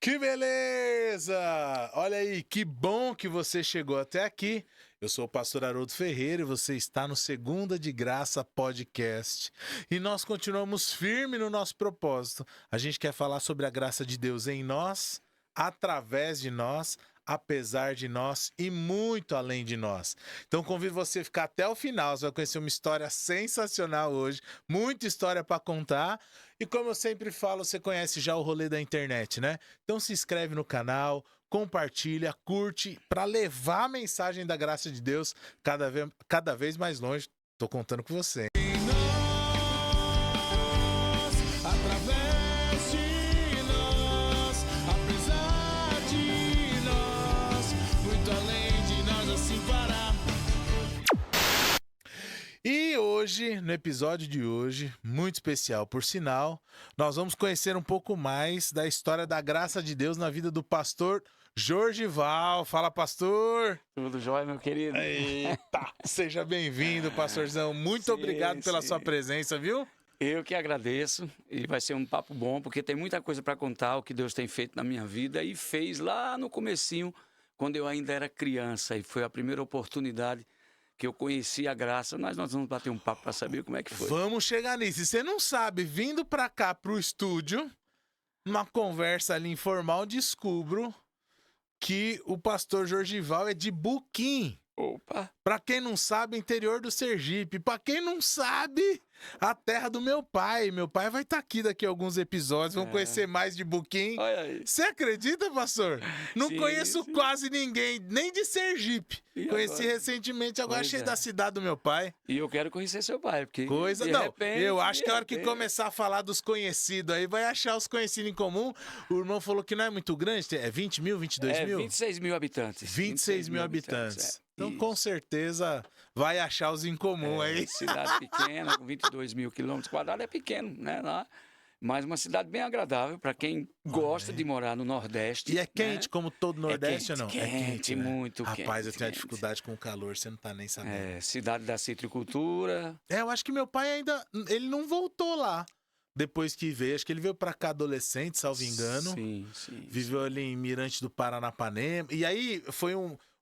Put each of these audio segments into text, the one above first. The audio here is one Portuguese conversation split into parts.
Que beleza! Olha aí, que bom que você chegou até aqui. Eu sou o pastor Haroldo Ferreira e você está no Segunda de Graça Podcast. E nós continuamos firme no nosso propósito. A gente quer falar sobre a graça de Deus em nós, através de nós, apesar de nós e muito além de nós. Então convido você a ficar até o final. Você vai conhecer uma história sensacional hoje, muita história para contar. E como eu sempre falo, você conhece já o rolê da internet, né? Então se inscreve no canal, compartilha, curte, para levar a mensagem da graça de Deus cada vez mais longe. Tô contando com você. Através de nós, apesar de nós, muito além de nós, assim fará. E hoje, no episódio de hoje, muito especial por sinal, nós vamos conhecer um pouco mais da história da graça de Deus na vida do pastor Jorgival. Fala, pastor! Tudo jóia, meu querido? Eita! Seja bem-vindo, pastorzão. Muito obrigado pela sua presença, viu? Eu que agradeço, e vai ser um papo bom, porque tem muita coisa para contar, o que Deus tem feito na minha vida e fez lá no comecinho, quando eu ainda era criança, e foi a primeira oportunidade que eu conheci a graça. Nós vamos bater um papo para saber como é que foi. Vamos chegar nisso. E você não sabe, vindo para cá, pro estúdio, numa conversa ali informal, descubro que o pastor Jorgival é de Buquim. Opa! Pra quem não sabe, interior do Sergipe. Pra quem não sabe, a terra do meu pai. Meu pai vai estar aqui daqui a alguns episódios. Vamos conhecer mais de Buquim. Olha aí. Você acredita, pastor? Não Sim, conheço sim. quase ninguém, nem de Sergipe. E Conheci agora? recentemente, agora Pois achei é. da cidade do meu pai. E eu quero conhecer seu pai, porque Coisa, de não, repente, eu acho de que a hora que repente- começar a falar dos conhecidos aí, vai achar os conhecidos em comum. O irmão falou que não é muito grande, é 20 mil, 22 É mil? 26 mil habitantes. 26 mil habitantes. Então, Isso. com certeza, vai achar os em comum aí. Cidade pequena, com 22 mil quilômetros quadrados, é pequeno, né? Lá. Mas uma cidade bem agradável para quem gosta de morar no Nordeste. E é quente, né? como todo Nordeste, quente, ou não? quente, É quente, né? muito Rapaz, quente, eu tenho quente. dificuldade com o calor, você não tá nem sabendo. É, cidade da citricultura. Eu acho que meu pai ainda, ele não voltou lá. Depois que veio, acho que ele veio pra cá adolescente, salvo engano. Sim, sim. Viveu ali em Mirante do Paranapanema. E aí foi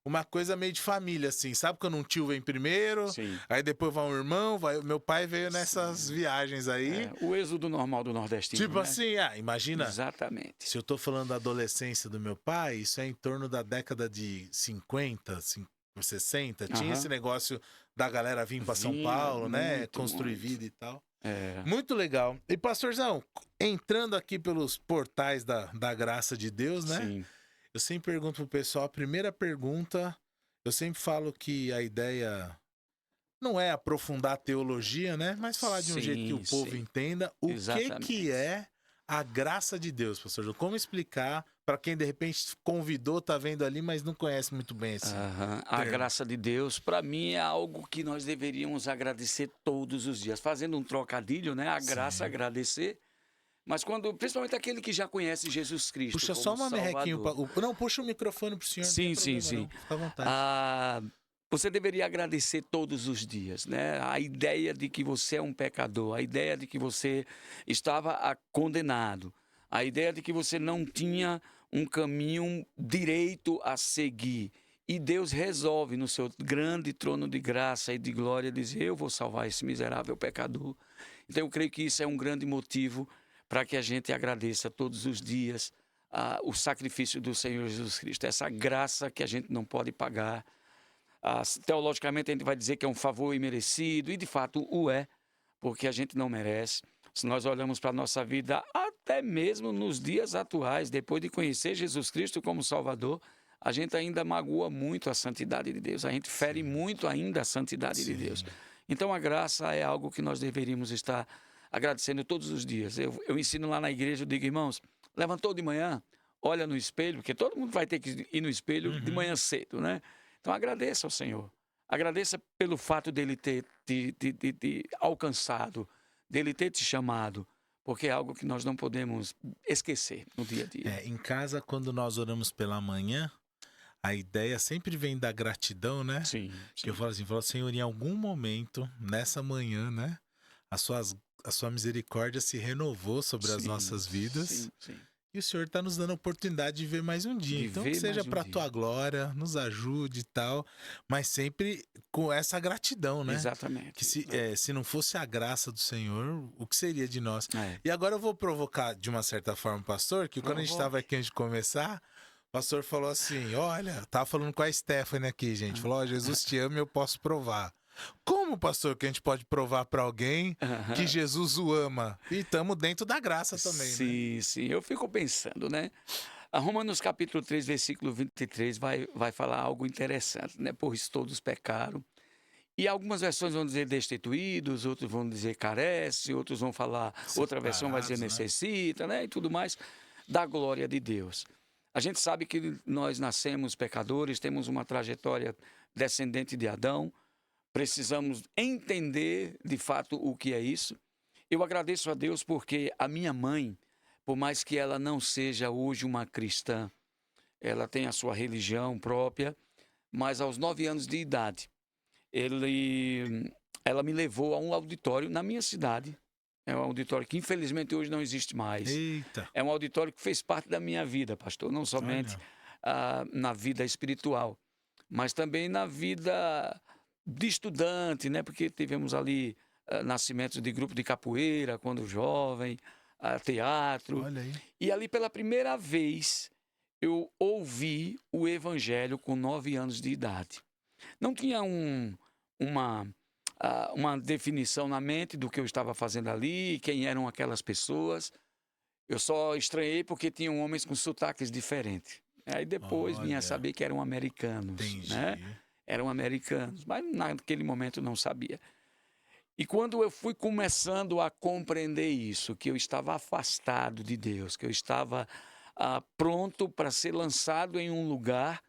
uma coisa meio de família, assim. Sabe quando um tio vem primeiro, Sim. aí depois vai um irmão, meu pai veio nessas viagens aí. É, o êxodo normal do nordestino. Tipo né? assim, imagina. Exatamente. Se eu tô falando da adolescência do meu pai, isso é em torno da década de 50, 60. Tinha Aham. esse negócio da galera vir pra São Vinha Paulo, né? muito, Construir muito. vida e tal. É, Muito legal. E pastorzão, entrando aqui pelos portais da graça de Deus, né? sim. Eu sempre pergunto pro pessoal, a primeira pergunta, eu sempre falo que a ideia não é aprofundar a teologia, né? Mas falar de um jeito que o Sim, povo sim. entenda o que Exatamente. é a graça de Deus, pastor João. Como explicar para quem de repente convidou, tá vendo ali, mas não conhece muito bem esse Aham. A termo. graça de Deus, para mim, é algo que nós deveríamos agradecer todos os dias. Fazendo um trocadilho, né? A graça, agradecer. Mas quando, principalmente aquele que já conhece Jesus Cristo Puxa como só uma merrequinho. Salvador. Não, puxa o microfone pro senhor. Sim, não tem sim, problema, sim. não. Fica à vontade. Ah, você deveria agradecer todos os dias, né? A ideia de que você é um pecador, a ideia de que você estava condenado, a ideia de que você não tinha um caminho direito a seguir. E Deus resolve no seu grande trono de graça e de glória dizer: eu vou salvar esse miserável pecador. Então eu creio que isso é um grande motivo para que a gente agradeça todos os dias o sacrifício do Senhor Jesus Cristo, essa graça que a gente não pode pagar. Teologicamente a gente vai dizer que é um favor imerecido, e de fato o é, porque a gente não merece. Se nós olhamos para a nossa vida, até mesmo nos dias atuais, depois de conhecer Jesus Cristo como Salvador, a gente ainda magoa muito a santidade de Deus, a gente fere muito ainda a santidade de Deus. Então a graça é algo que nós deveríamos estar agradecendo todos os dias. Eu ensino lá na igreja, eu digo: irmãos, levantou de manhã, olha no espelho, porque todo mundo vai ter que ir no espelho de manhã cedo, né? Então agradeça ao Senhor. Agradeça pelo fato dele ter te alcançado, dele ter te chamado, porque é algo que nós não podemos esquecer no dia a dia. Em casa, quando nós oramos pela manhã, a ideia sempre vem da gratidão, né? Sim, Que eu falo assim, Senhor, em algum momento, nessa manhã, né? A sua misericórdia se renovou sobre as nossas vidas. Sim. E o Senhor está nos dando a oportunidade de ver mais um dia. De Então, que ver seja mais um para a dia. tua glória, nos ajude e tal, mas sempre com essa gratidão, né? Exatamente. Que se não fosse a graça do Senhor, o que seria de nós? É. E agora eu vou provocar de uma certa forma, pastor, que quando a gente estava aqui antes de começar, o pastor falou assim: olha, tava falando com a Stephanie aqui, gente. Falou: ó, Jesus te ama e eu posso provar. Como, pastor, que a gente pode provar para alguém que Jesus o ama? E estamos dentro da graça também, né? Sim, sim. Eu fico pensando, né? A Romanos capítulo 3, versículo 23 vai falar algo interessante, né? Pois todos pecaram. E algumas versões vão dizer destituídos, outros vão dizer carece, outros vão falar, outra versão vai dizer Separados, né? necessita, né? E tudo mais da glória de Deus. A gente sabe que nós nascemos pecadores, temos uma trajetória descendente de Adão, precisamos entender de fato o que é isso. Eu agradeço a Deus porque a minha mãe, por mais que ela não seja hoje uma cristã, ela tem a sua religião própria, mas aos 9 anos de idade, ela me levou a um auditório na minha cidade. É um auditório que infelizmente hoje não existe mais. Eita, É um auditório que fez parte da minha vida, pastor, não somente olha. na vida espiritual, mas também na vida de estudante, né? Porque tivemos ali nascimentos de grupo de capoeira quando jovem, teatro. Olha aí. E ali pela primeira vez eu ouvi o evangelho com 9 anos de idade. Não tinha uma definição na mente do que eu estava fazendo ali, quem eram aquelas pessoas. Eu só estranhei porque tinham homens com sotaques diferentes. Aí depois vinha a Olha. saber que eram americanos, Entendi. né? Eram americanos, mas naquele momento não sabia. E quando eu fui começando a compreender isso, que eu estava afastado de Deus, que eu estava pronto para ser lançado em um lugar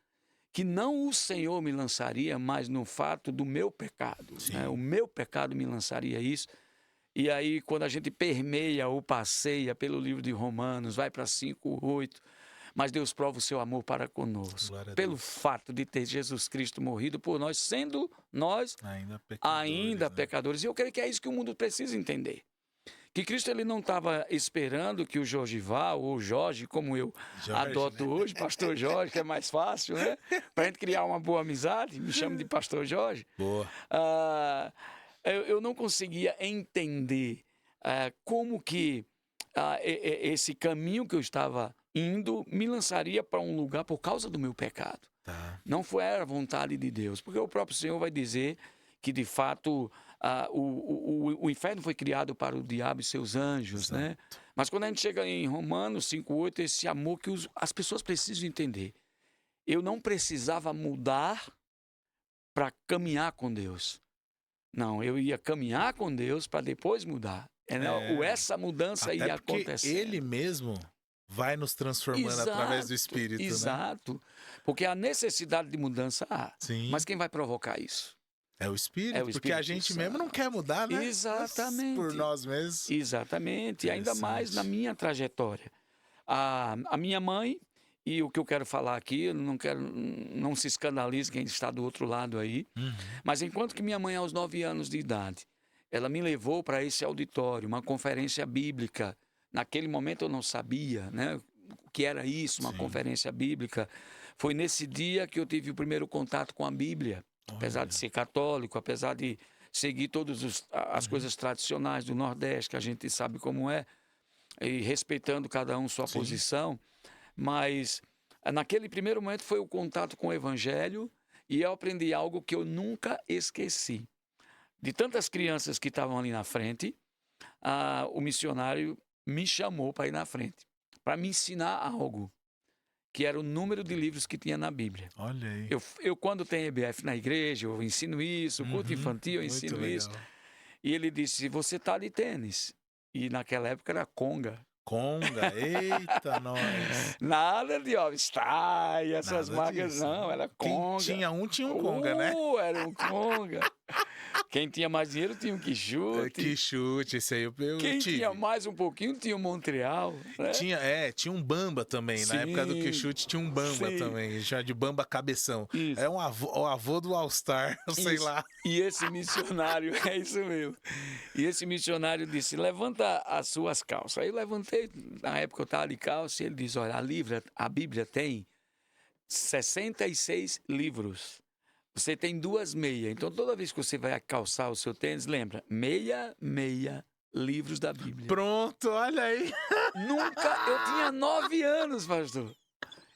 que não o Senhor me lançaria, mas no fato do meu pecado, né? O meu pecado me lançaria isso. E aí, quando a gente permeia ou passeia pelo livro de Romanos, vai para 5:8, mas Deus prova o seu amor para conosco, Glória a pelo Deus. fato de ter Jesus Cristo morrido por nós, sendo nós Ainda pecadores. ainda né? pecadores. E eu creio que é isso que o mundo precisa entender. Que Cristo ele não estava esperando que o Jorgival, ou Jorge, como eu Jorge, adoto né? hoje, pastor Jorge, que é mais fácil, né? Para a gente criar uma boa amizade, me chamo de pastor Jorge. Boa. Eu não conseguia entender como que esse caminho que eu estava indo me lançaria para um lugar por causa do meu pecado. Tá. Não foi a vontade de Deus, porque o próprio Senhor vai dizer que, de fato, o inferno foi criado para o diabo e seus anjos, Exato. né? Mas quando a gente chega em Romanos 5:8, esse amor que as pessoas precisam entender. Eu não precisava mudar para caminhar com Deus. Não, eu ia caminhar com Deus para depois mudar. Essa mudança Até ia porque acontecer. ele mesmo vai nos transformando através do Espírito, né? Exato. Porque a necessidade de mudança há. Sim. Mas quem vai provocar isso? É o Espírito, É o porque a Espírito gente mesmo não Santo. quer mudar, né? Exatamente. Por nós mesmos. Exatamente. E ainda mais na Interessante. minha trajetória. A minha mãe, e o que eu quero falar aqui, eu não se escandalize quem está do outro lado aí, mas enquanto que minha mãe, aos 9 anos de idade, ela me levou para esse auditório, uma conferência bíblica. Naquele momento eu não sabia, né, o que era isso, uma Sim. conferência bíblica. Foi nesse dia que eu tive o primeiro contato com a Bíblia. Apesar de ser católico, apesar de seguir todas as coisas tradicionais do Nordeste, que a gente sabe como é, e respeitando cada um sua Sim. posição, mas naquele primeiro momento foi o contato com o Evangelho e eu aprendi algo que eu nunca esqueci. De tantas crianças que estavam ali na frente, o missionário me chamou para ir na frente, para me ensinar algo, que era o número de livros que tinha na Bíblia. Olha aí. Eu quando tem EBF na igreja, eu ensino isso, culto infantil, eu Muito ensino legal. isso. E ele disse, você tá de tênis. E naquela época era conga. Conga, eita, nós. Nada de All-Star e essas Nada marcas, disso. não, era Quem conga. tinha um conga, né? Era um conga. Quem tinha mais dinheiro tinha um Quixote. Que chute, esse aí eu Quem tive. tinha mais um pouquinho tinha o Montreal. Né? Tinha um Bamba também. Na Sim. época do Quixote tinha um Bamba Sim. também. Já de Bamba Cabeção. Isso. É o avô do All-Star, sei Isso. lá. E esse missionário, é isso mesmo. E esse missionário disse: levanta as suas calças. Aí eu levantei, na época eu estava de calça, e ele diz: olha, a Bíblia tem 66 livros. Você tem 2 meias. Então, toda vez que você vai calçar o seu tênis, lembra: meia livros da Bíblia. Pronto, olha aí. Nunca. Eu tinha 9 anos, pastor.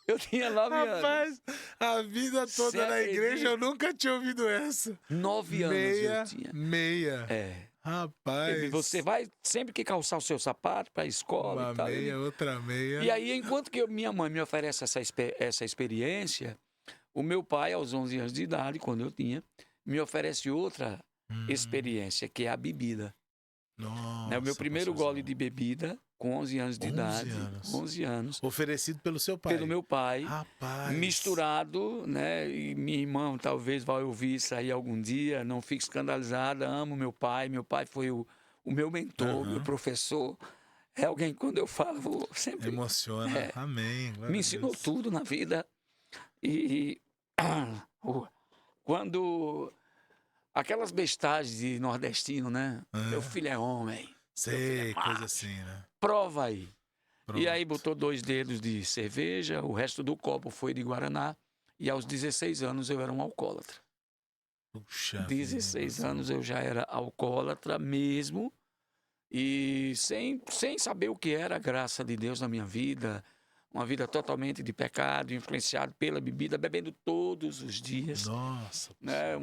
Eu tinha 9 anos. Rapaz, a vida toda Você na igreja acredita? eu nunca tinha ouvido essa. 9 anos eu tinha. Meia. É. Rapaz. Você vai sempre que calçar o seu sapato para a escola Uma e tal. meia, outra meia. E aí, enquanto que minha mãe me oferece essa experiência, o meu pai, aos 11 anos de idade, quando eu tinha, me oferece outra experiência, que é a bebida. Nossa, Né? O meu primeiro gole de bebida, com 11 anos de 11 idade. anos. 11 anos. Oferecido pelo seu pai. Pelo meu pai. Rapaz. Misturado, né? E minha irmã talvez vai ouvir isso aí algum dia, não fique escandalizada, amo meu pai. Meu pai foi o meu mentor, meu professor. É alguém que quando eu falo, vou sempre... Emociona. Amém. Glória Me a ensinou Deus. tudo na vida. E quando... Aquelas bestagens de nordestino, né? Meu filho é homem. Sei, coisa assim, né? Prova aí. Pronto. E aí botou 2 dedos de cerveja, o resto do copo foi de guaraná. E aos 16 anos eu era um alcoólatra. Puxa 16 vida, anos eu já era alcoólatra mesmo. E sem saber o que era a graça de Deus na minha vida. Uma vida totalmente de pecado, influenciado pela bebida, bebendo todos os dias. Nossa. Né?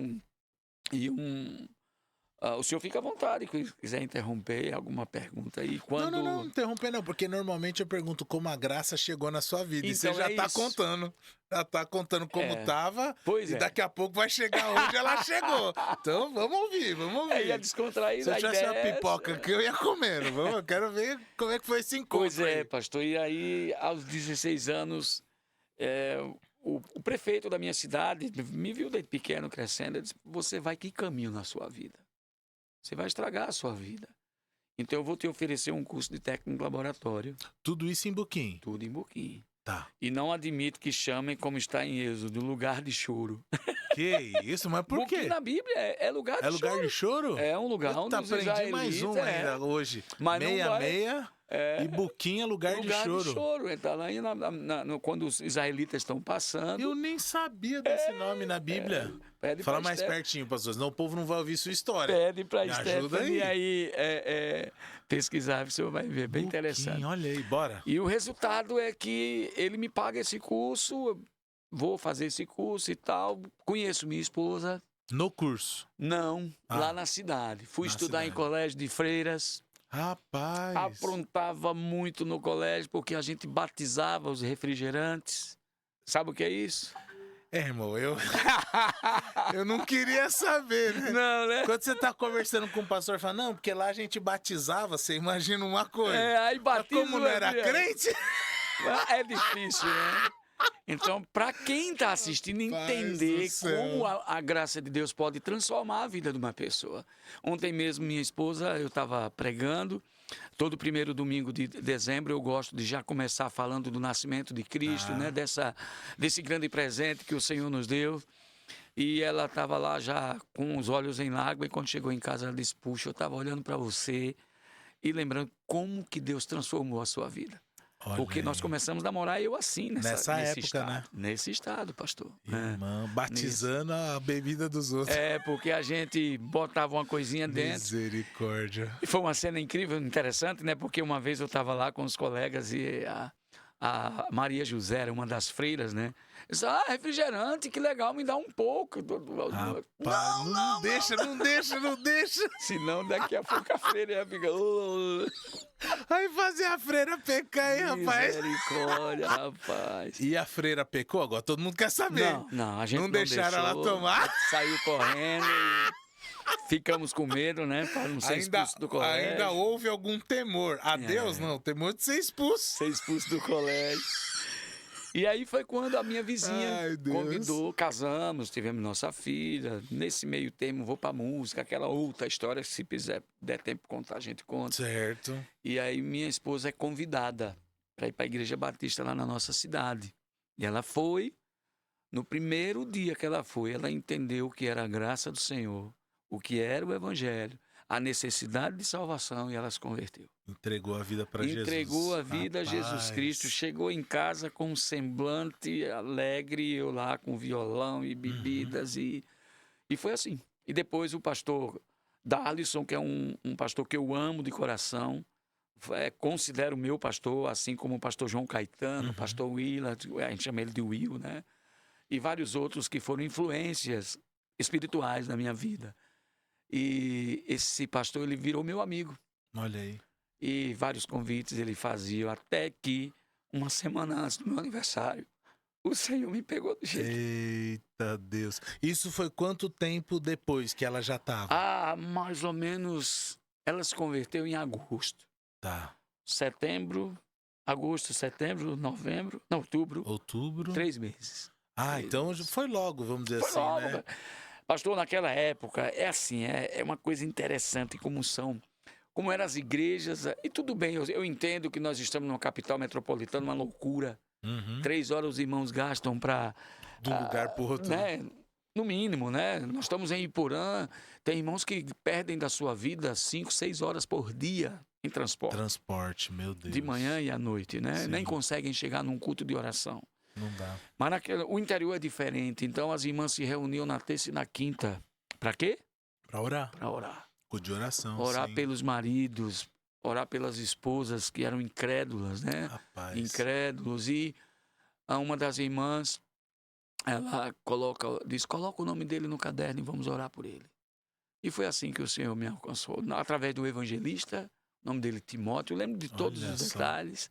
O senhor fica à vontade, se quiser interromper alguma pergunta aí. Quando... Não, interromper não, porque normalmente eu pergunto como a graça chegou na sua vida. E Então você já é tá isso. contando. Já tá contando como tava. Pois e é. daqui a pouco vai chegar onde ela chegou. Então vamos ouvir, vamos ouvir. Ia descontrair Se eu a tivesse ideia. uma pipoca que eu ia comendo. Eu quero ver como é que foi esse encontro. Pois é, aí. pastor. E aí, aos 16 anos, o prefeito da minha cidade me viu desde pequeno crescendo. Ele disse: você vai que caminho na sua vida? Você vai estragar a sua vida. Então eu vou te oferecer um curso de técnico de laboratório. Tudo isso em Buquim. Tudo em Boquim. Tá. E não admito que chamem, como está em Êxodo, lugar de choro. Que isso? Mas por Boquim quê? na Bíblia é lugar de É lugar choro. de choro? É um lugar onde os aprendi israelitas... mais um ainda hoje. Mas não vai- Meia. E Buquim é lugar de choro. Então, aí quando os israelitas estão passando... Eu nem sabia desse nome na Bíblia. Pede Fala pra mais Stephanie. pertinho, pastor, senão o povo não vai ouvir sua história. Pede para Me ajuda Stephanie aí. aí pesquisar, o senhor vai ver, bem Buquim, interessante. olha aí, bora. E o resultado é que ele me paga esse curso, vou fazer esse curso e tal. Conheço minha esposa. No curso. Não, lá na cidade. Fui Na estudar em cidade. colégio de freiras. Rapaz. Aprontava muito no colégio porque a gente batizava os refrigerantes. Sabe o que é isso? Irmão, eu não queria saber, né? Não, né? Quando você tá conversando com o pastor, fala, não, porque lá a gente batizava, você imagina uma coisa. Aí Mas batiza como não era refrigerante. crente, É difícil, né? Então, para quem está assistindo, Rapaz entender do céu. como a graça de Deus pode transformar a vida de uma pessoa. Ontem mesmo, minha esposa, eu estava pregando. Todo primeiro domingo de dezembro eu gosto de já começar falando do nascimento de Cristo, né? Desse grande presente que o Senhor nos deu. E ela estava lá já com os olhos em lágrimas, e quando chegou em casa ela disse: puxa, eu estava olhando para você e lembrando como que Deus transformou a sua vida. Olha Porque aí. nós começamos a morar eu assim, Nessa nesse época, estado, né? Nesse estado, pastor. Irmão, batizando a bebida dos outros. Porque a gente botava uma coisinha dentro. Misericórdia. E foi uma cena incrível, interessante, né? Porque uma vez eu estava lá com os colegas e a Maria José era uma das freiras, né? Eu disse: refrigerante, que legal, me dá um pouco. Rapaz, não deixa. Senão daqui a pouco a freira ia ficar... Aí fazer a freira pecar aí, rapaz. Misericórdia, rapaz. E a freira pecou? Agora todo mundo quer saber. Não, a gente Não deixaram ela deixou, tomar? Saiu correndo e ficamos com medo, né? Para não ser expulso do colégio. Ainda houve algum temor. A Deus, não. Temor de ser expulso. Ser expulso do colégio. E aí foi quando a minha vizinha Ai, Deus. convidou, casamos, tivemos nossa filha. Nesse meio termo, vou pra música, aquela outra história, se der tempo de contar, a gente conta. Certo. E aí minha esposa é convidada para ir para a Igreja Batista lá na nossa cidade. E ela foi, no primeiro dia que ela foi, ela entendeu o que era a graça do Senhor, o que era o Evangelho, a necessidade de salvação, e ela se converteu. Entregou a vida para Jesus. Entregou a vida a Jesus Rapaz. Cristo, chegou em casa com um semblante alegre, eu lá com violão e bebidas, e foi assim. E depois o pastor Darlison, que é um pastor que eu amo de coração, considero meu pastor, assim como o pastor João Caetano, o pastor Willa, a gente chama ele de Will, né? E vários outros que foram influências espirituais na minha vida. E esse pastor, ele virou meu amigo. Olha aí. E vários convites ele fazia, até que, uma semana antes do meu aniversário, o Senhor me pegou do jeito. Eita Deus. Isso foi quanto tempo depois que ela já estava? Ah, mais ou menos, ela se converteu em agosto. Tá. Agosto, setembro, novembro, não, outubro. Outubro. 3 meses. Ah, então foi logo, vamos dizer Foi assim, logo, né? Pastor, naquela época, é assim, é uma coisa interessante como eram as igrejas, e tudo bem, eu entendo que nós estamos numa capital metropolitana, uma loucura. 3 horas os irmãos gastam para... De um lugar pro outro. Né? No mínimo, né? Nós estamos em Iporã, tem irmãos que perdem da sua vida 5, 6 horas por dia em transporte. Transporte, meu Deus. De manhã e à noite, né? Sim. Nem conseguem chegar num culto de oração. Não dá. Mas o interior é diferente, então as irmãs se reuniam na terça e na quinta. Para quê? Pra orar. Para orar. Culto de oração, Orar sim. pelos maridos, orar pelas esposas que eram incrédulas, né? Rapaz. Incrédulos. E uma das irmãs, ela diz, coloca o nome dele no caderno e vamos orar por ele. E foi assim que o Senhor me alcançou. Através do evangelista, o nome dele Timóteo, eu lembro de todos Olha os só. detalhes.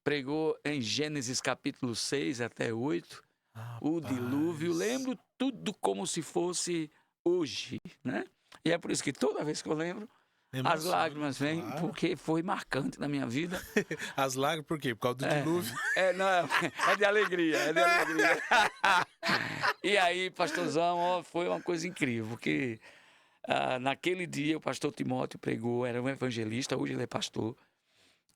Pregou em Gênesis capítulo 6 até 8, o Rapaz. dilúvio. Lembro tudo como se fosse hoje, né? E é por isso que toda vez que eu lembro, as Emociona, lágrimas vêm, claro. porque foi marcante na minha vida. As lágrimas, por quê? Por causa do dilúvio. Não, é de alegria, é de alegria. E aí, pastorzão, ó, foi uma coisa incrível, porque naquele dia o pastor Timóteo pregou, era um evangelista, hoje ele é pastor,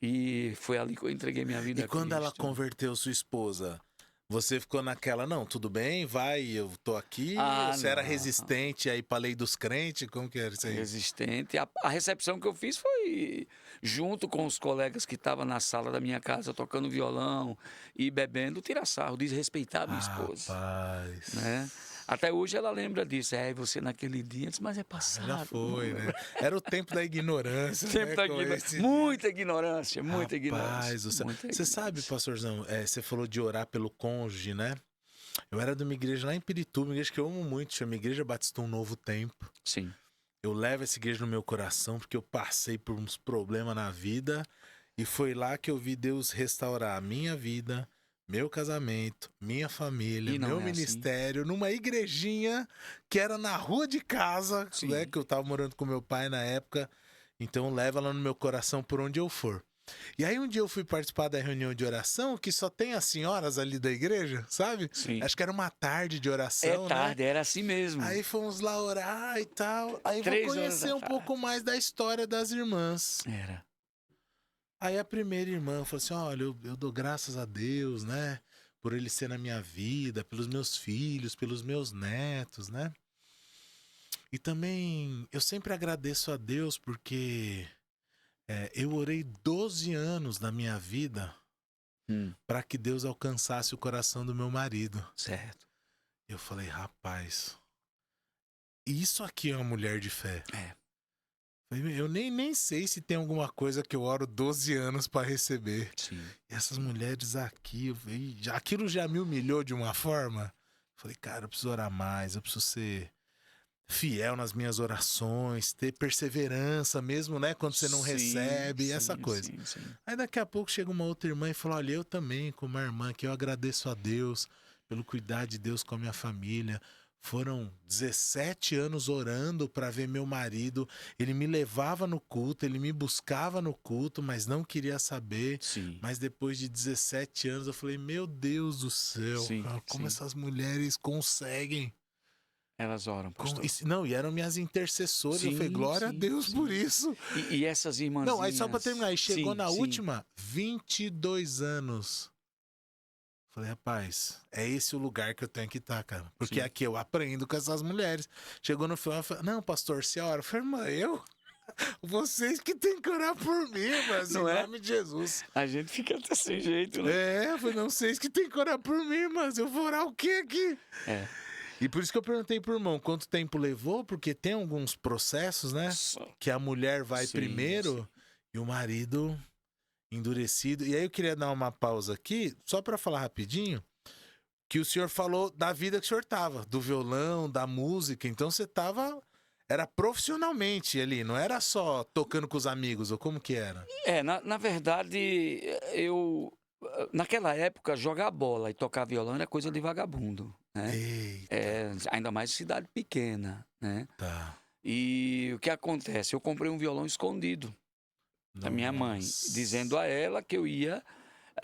e foi ali que eu entreguei minha vida E a quando ela Cristo. converteu sua esposa, você ficou naquela, não, tudo bem, vai, eu tô aqui. Você era não. resistente aí pra lei dos crentes? Como que era isso aí? Resistente. A recepção que eu fiz foi junto com os colegas que estavam na sala da minha casa tocando violão e bebendo, tirar sarro, desrespeitar a minha esposa. Rapaz. Né? Até hoje ela lembra disso. Você naquele dia, disse, mas é passado. Já foi, né? Era o tempo da ignorância. Tempo né? da Com ignorância. esse- Muita ignorância, muita Rapaz, ignorância. você sabe, pastorzão, você falou de orar pelo cônjuge, né? Eu era de uma igreja lá em Pirituba, uma igreja que eu amo muito, chama Igreja Batista Um Novo Tempo. Sim. Eu levo essa igreja no meu coração porque eu passei por uns problemas na vida e foi lá que eu vi Deus restaurar a minha vida, meu casamento, minha família, E não meu é assim. ministério, numa igrejinha que era na rua de casa, Sim. né, que eu tava morando com meu pai na época. Então leva ela no meu coração por onde eu for. E aí um dia eu fui participar da reunião de oração que só tem as senhoras ali da igreja, sabe? Sim. Acho que era uma tarde de oração, É tarde, era assim mesmo. né? Aí fomos lá orar e tal. Aí 3 vou horas conhecer da um tarde. pouco mais da história das irmãs. Era. Aí a primeira irmã falou assim, olha, eu dou graças a Deus, né? Por ele ser na minha vida, pelos meus filhos, pelos meus netos, né? E também eu sempre agradeço a Deus porque eu orei 12 anos na minha vida para que Deus alcançasse o coração do meu marido. Certo. Eu falei, rapaz, isso aqui é uma mulher de fé. Eu nem sei se tem alguma coisa que eu oro 12 anos para receber. Sim. E essas mulheres aqui, aquilo já me humilhou de uma forma. Falei, cara, eu preciso orar mais, eu preciso ser fiel nas minhas orações, ter perseverança mesmo, né? Quando você não recebe, essa coisa. Sim. Aí daqui a pouco chega uma outra irmã e fala, olha, eu também, como uma irmã, que eu agradeço a Deus pelo cuidar de Deus com a minha família. Foram 17 anos orando para ver meu marido. Ele me levava no culto, ele me buscava no culto, mas não queria saber. Sim, Mas depois de 17 anos eu falei, meu Deus do céu, sim, cara, como sim. essas mulheres conseguem. Elas oram, pastor. Não, e eram minhas intercessoras. Eu falei, Sim, glória a sim, Deus por sim. isso. E essas Não, aí só pra irmãzinhas... terminar, aí chegou Sim, na sim. última, 22 anos. Falei, rapaz, é esse o lugar que eu tenho que estar, cara. Porque Sim. aqui eu aprendo com essas mulheres. Chegou no final, eu falei, não, pastor, você ora. Eu falei, irmã, eu? Vocês que tem que orar por mim, mas em Não é? nome de Jesus. A gente fica até sem jeito, né? É, eu falei, não, vocês que tem que orar por mim, mas eu vou orar o quê aqui? É. E por isso que eu perguntei pro irmão quanto tempo levou, porque tem alguns processos, né? Só- Que a mulher vai Sim, primeiro sim. e o marido endurecido. E aí eu queria dar uma pausa aqui, só para falar rapidinho, que o senhor falou da vida que o senhor tava, do violão, da música. Então você tava, era profissionalmente ali, não era só tocando com os amigos, ou como que era? Na verdade, eu... Naquela época, jogar bola e tocar violão era coisa de vagabundo, né? Eita, Ainda mais cidade pequena, né? tá. E o que acontece? Eu comprei um violão escondido da minha mãe, dizendo Nossa. a ela que eu ia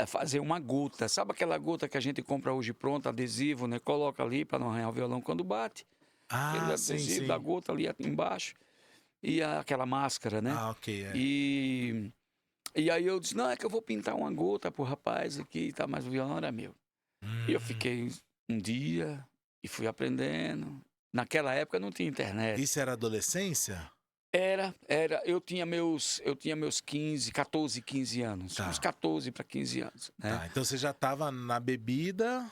fazer uma gota. Sabe aquela gota que a gente compra hoje pronta, adesivo, né? Coloca ali para não arranhar o violão quando bate. Aquele Ah, sim, adesivo da sim. gota ali embaixo. E aquela máscara, né? Ah, ok, é. E aí eu disse, não, é que eu vou pintar uma gota pro rapaz aqui, tá? Mas o violão era meu. E eu Hum. fiquei um dia e fui aprendendo. Naquela época não tinha internet. Isso era adolescência? Eu tinha meus 14, 15 anos. Tá. Uns 14 para 15 anos, né? Tá, então você já tava na bebida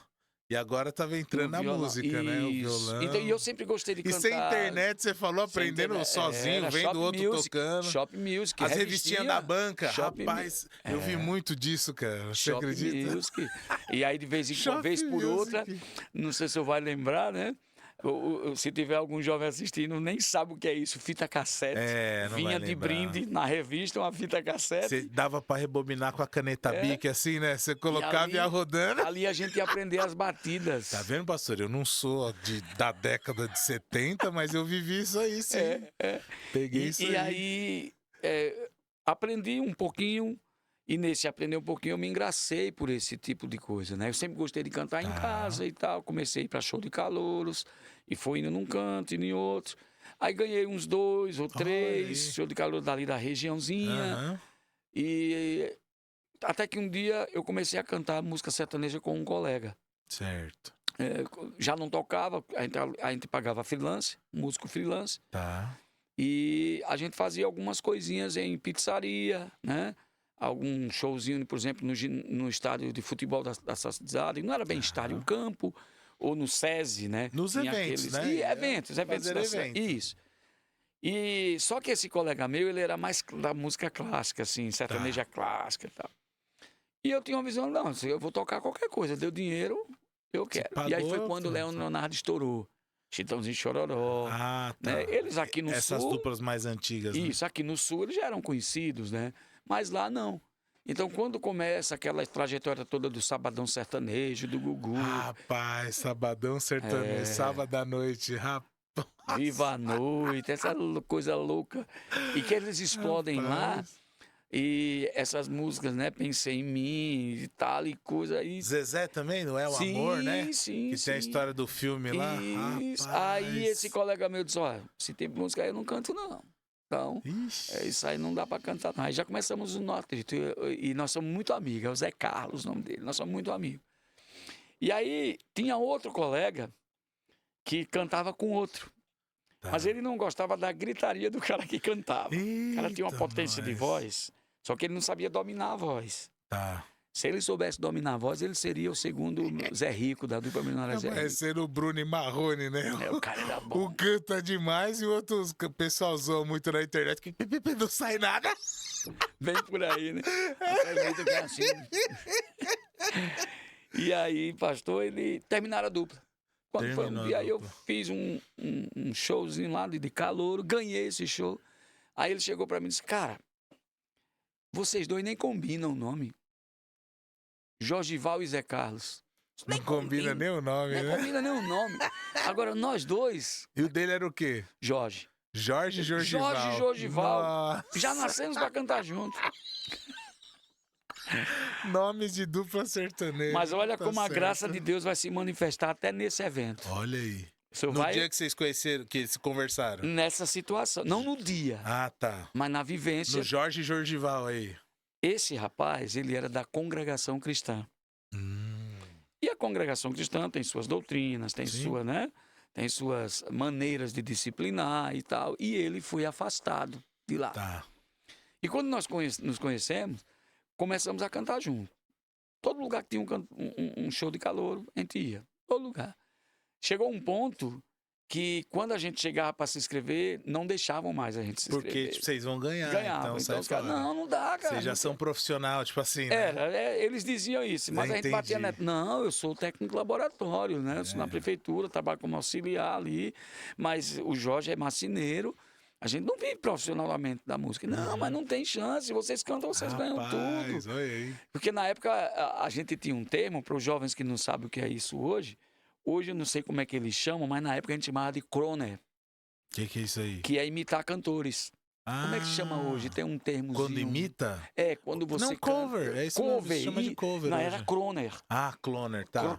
e agora tava No entrando na violão. música, né? O Isso. Então, e violão. eu sempre gostei de E sem cantar. internet, você falou, Sem aprendendo internet. sozinho, Era vendo o outro tocando. Shop Music, As revistinhas da banca, Shop rapaz, eu vi muito disso, cara. Você Shop acredita? Music. E aí, de vez em quando, Shop vez por outra, Music. não sei se você vai lembrar, né? Se tiver algum jovem assistindo, nem sabe o que é isso, fita cassete. É, não Vinha vai de lembrar. brinde na revista uma fita cassete. Você dava pra rebobinar com a caneta Bic, assim, né? Você colocava e ia rodando. Ali a gente ia aprender as batidas. Tá vendo, pastor? Eu não sou da década de 70, mas eu vivi isso aí, sim. Peguei isso E aí. aí, aprendi um pouquinho, e nesse aprender um pouquinho eu me engracei por esse tipo de coisa, né? Eu sempre gostei de cantar em casa e tal, comecei para show de calouros, e fui indo num canto e em outro. Aí ganhei uns 2 ou 3 show de calor dali da regiãozinha, Aham. e até que um dia eu comecei a cantar música sertaneja com um colega. Certo. Já não tocava, a gente pagava freelance, músico freelance, Tá. e a gente fazia algumas coisinhas em pizzaria, né? Algum showzinho, por exemplo, no estádio de futebol da cidade. Não era bem estádio, um campo, ou no SESI, né? Nos Tinha eventos, né? E eventos Fazer da evento. Isso. E só que esse colega meu, ele era mais da música clássica, assim, sertaneja clássica e tal. E eu tinha uma visão, não, se eu vou tocar qualquer coisa, deu dinheiro, eu quero. E aí foi pagou, quando o pronto. Leonardo estourou. Chitãozinho e Chororó. Ah, tá. Né? Eles aqui no Essas sul... duplas mais antigas, né? Isso, aqui no sul eles já eram conhecidos, né? Mas lá não. Então, quando começa aquela trajetória toda do Sabadão Sertanejo, do Gugu, Rapaz, sabadão sertanejo, sábado à noite, rapaz. Viva a Noite, essa coisa louca. E que eles explodem lá, Rapaz. e essas músicas, né? Pensei em mim e tal, e coisa. E... Zezé também, não é o amor, né? Sim, Que tem a história do filme lá. Isso. Rapaz. Aí esse colega meu disse, olha, se tem música aí eu não canto, não. Então, Ixi. isso aí não dá pra cantar, não. Aí já começamos o norte, e nós somos muito amigos, é o Zé Carlos o nome dele, nós somos muito amigos. E aí tinha outro colega que cantava com outro, Tá. mas ele não gostava da gritaria do cara que cantava. O cara tinha uma Eita, potência de nós. voz, só que ele não sabia dominar a voz. Tá. Se ele soubesse dominar a voz, ele seria o segundo Zé Rico da dupla Milionária Zé Rico. Parecendo o Bruno e Marrone, né? O cara era bom. Um canta demais e o outro, o pessoal zoa muito na internet que não sai nada. Vem por aí, né? Acredito que é assim. E aí, pastor, ele terminaram a dupla. Quando foi Terminou um a dia, aí eu dupla. fiz um showzinho lá de calouro, ganhei esse show. Aí ele chegou pra mim e disse, cara, vocês dois nem combinam o nome. Jorgival e Zé Carlos. Não combina nem o nome, Nem né? combina nem o nome. Agora, nós dois, E o dele era o quê? Jorge. Jorge Jorgival. Jorge Jorgival. Nossa. Já nascemos pra cantar junto. Nomes de dupla sertaneja. Mas olha tá como a certo. graça de Deus vai se manifestar até nesse evento. Olha aí. O senhor No vai dia que vocês conheceram, que se conversaram. nessa situação. Não no dia, Ah, tá. mas na vivência. No Jorge Jorgival aí. Esse rapaz, ele era da congregação cristã. E a congregação cristã tem suas doutrinas, tem Sim. sua, né? Tem suas maneiras de disciplinar e tal. E ele foi afastado de lá. Tá. E quando nós nos conhecemos, começamos a cantar junto. Todo lugar que tinha um show de calouro, a gente ia. Todo lugar. Chegou um ponto que quando a gente chegava para se inscrever, não deixavam mais a gente se Porque inscrever. tipo, vocês vão ganhar, Ganhavam. então Então, sai os caras, fora. não dá, cara. Vocês já não são tem. profissional, tipo assim, né? Eles diziam isso, mas Já a gente batia entendi. neto. Não, eu sou técnico de laboratório, né? Eu sou na prefeitura, trabalho como auxiliar ali, mas o Jorge é marceneiro. A gente não vive profissionalmente da música. Não, mas não tem chance. Vocês cantam, vocês ganham Rapaz, tudo. olha aí. Porque na época a gente tinha um termo, para os jovens que não sabem o que é isso hoje. Hoje eu não sei como é que eles chamam, mas na época a gente chamava de croner, O que é isso aí? que é imitar cantores. Como é que se chama hoje? Tem um termo. Quando imita? É, quando você Não, cover. canta. É isso mesmo, Cover. se chama de cover Não, hoje. era croner. Ah, cloner, tá.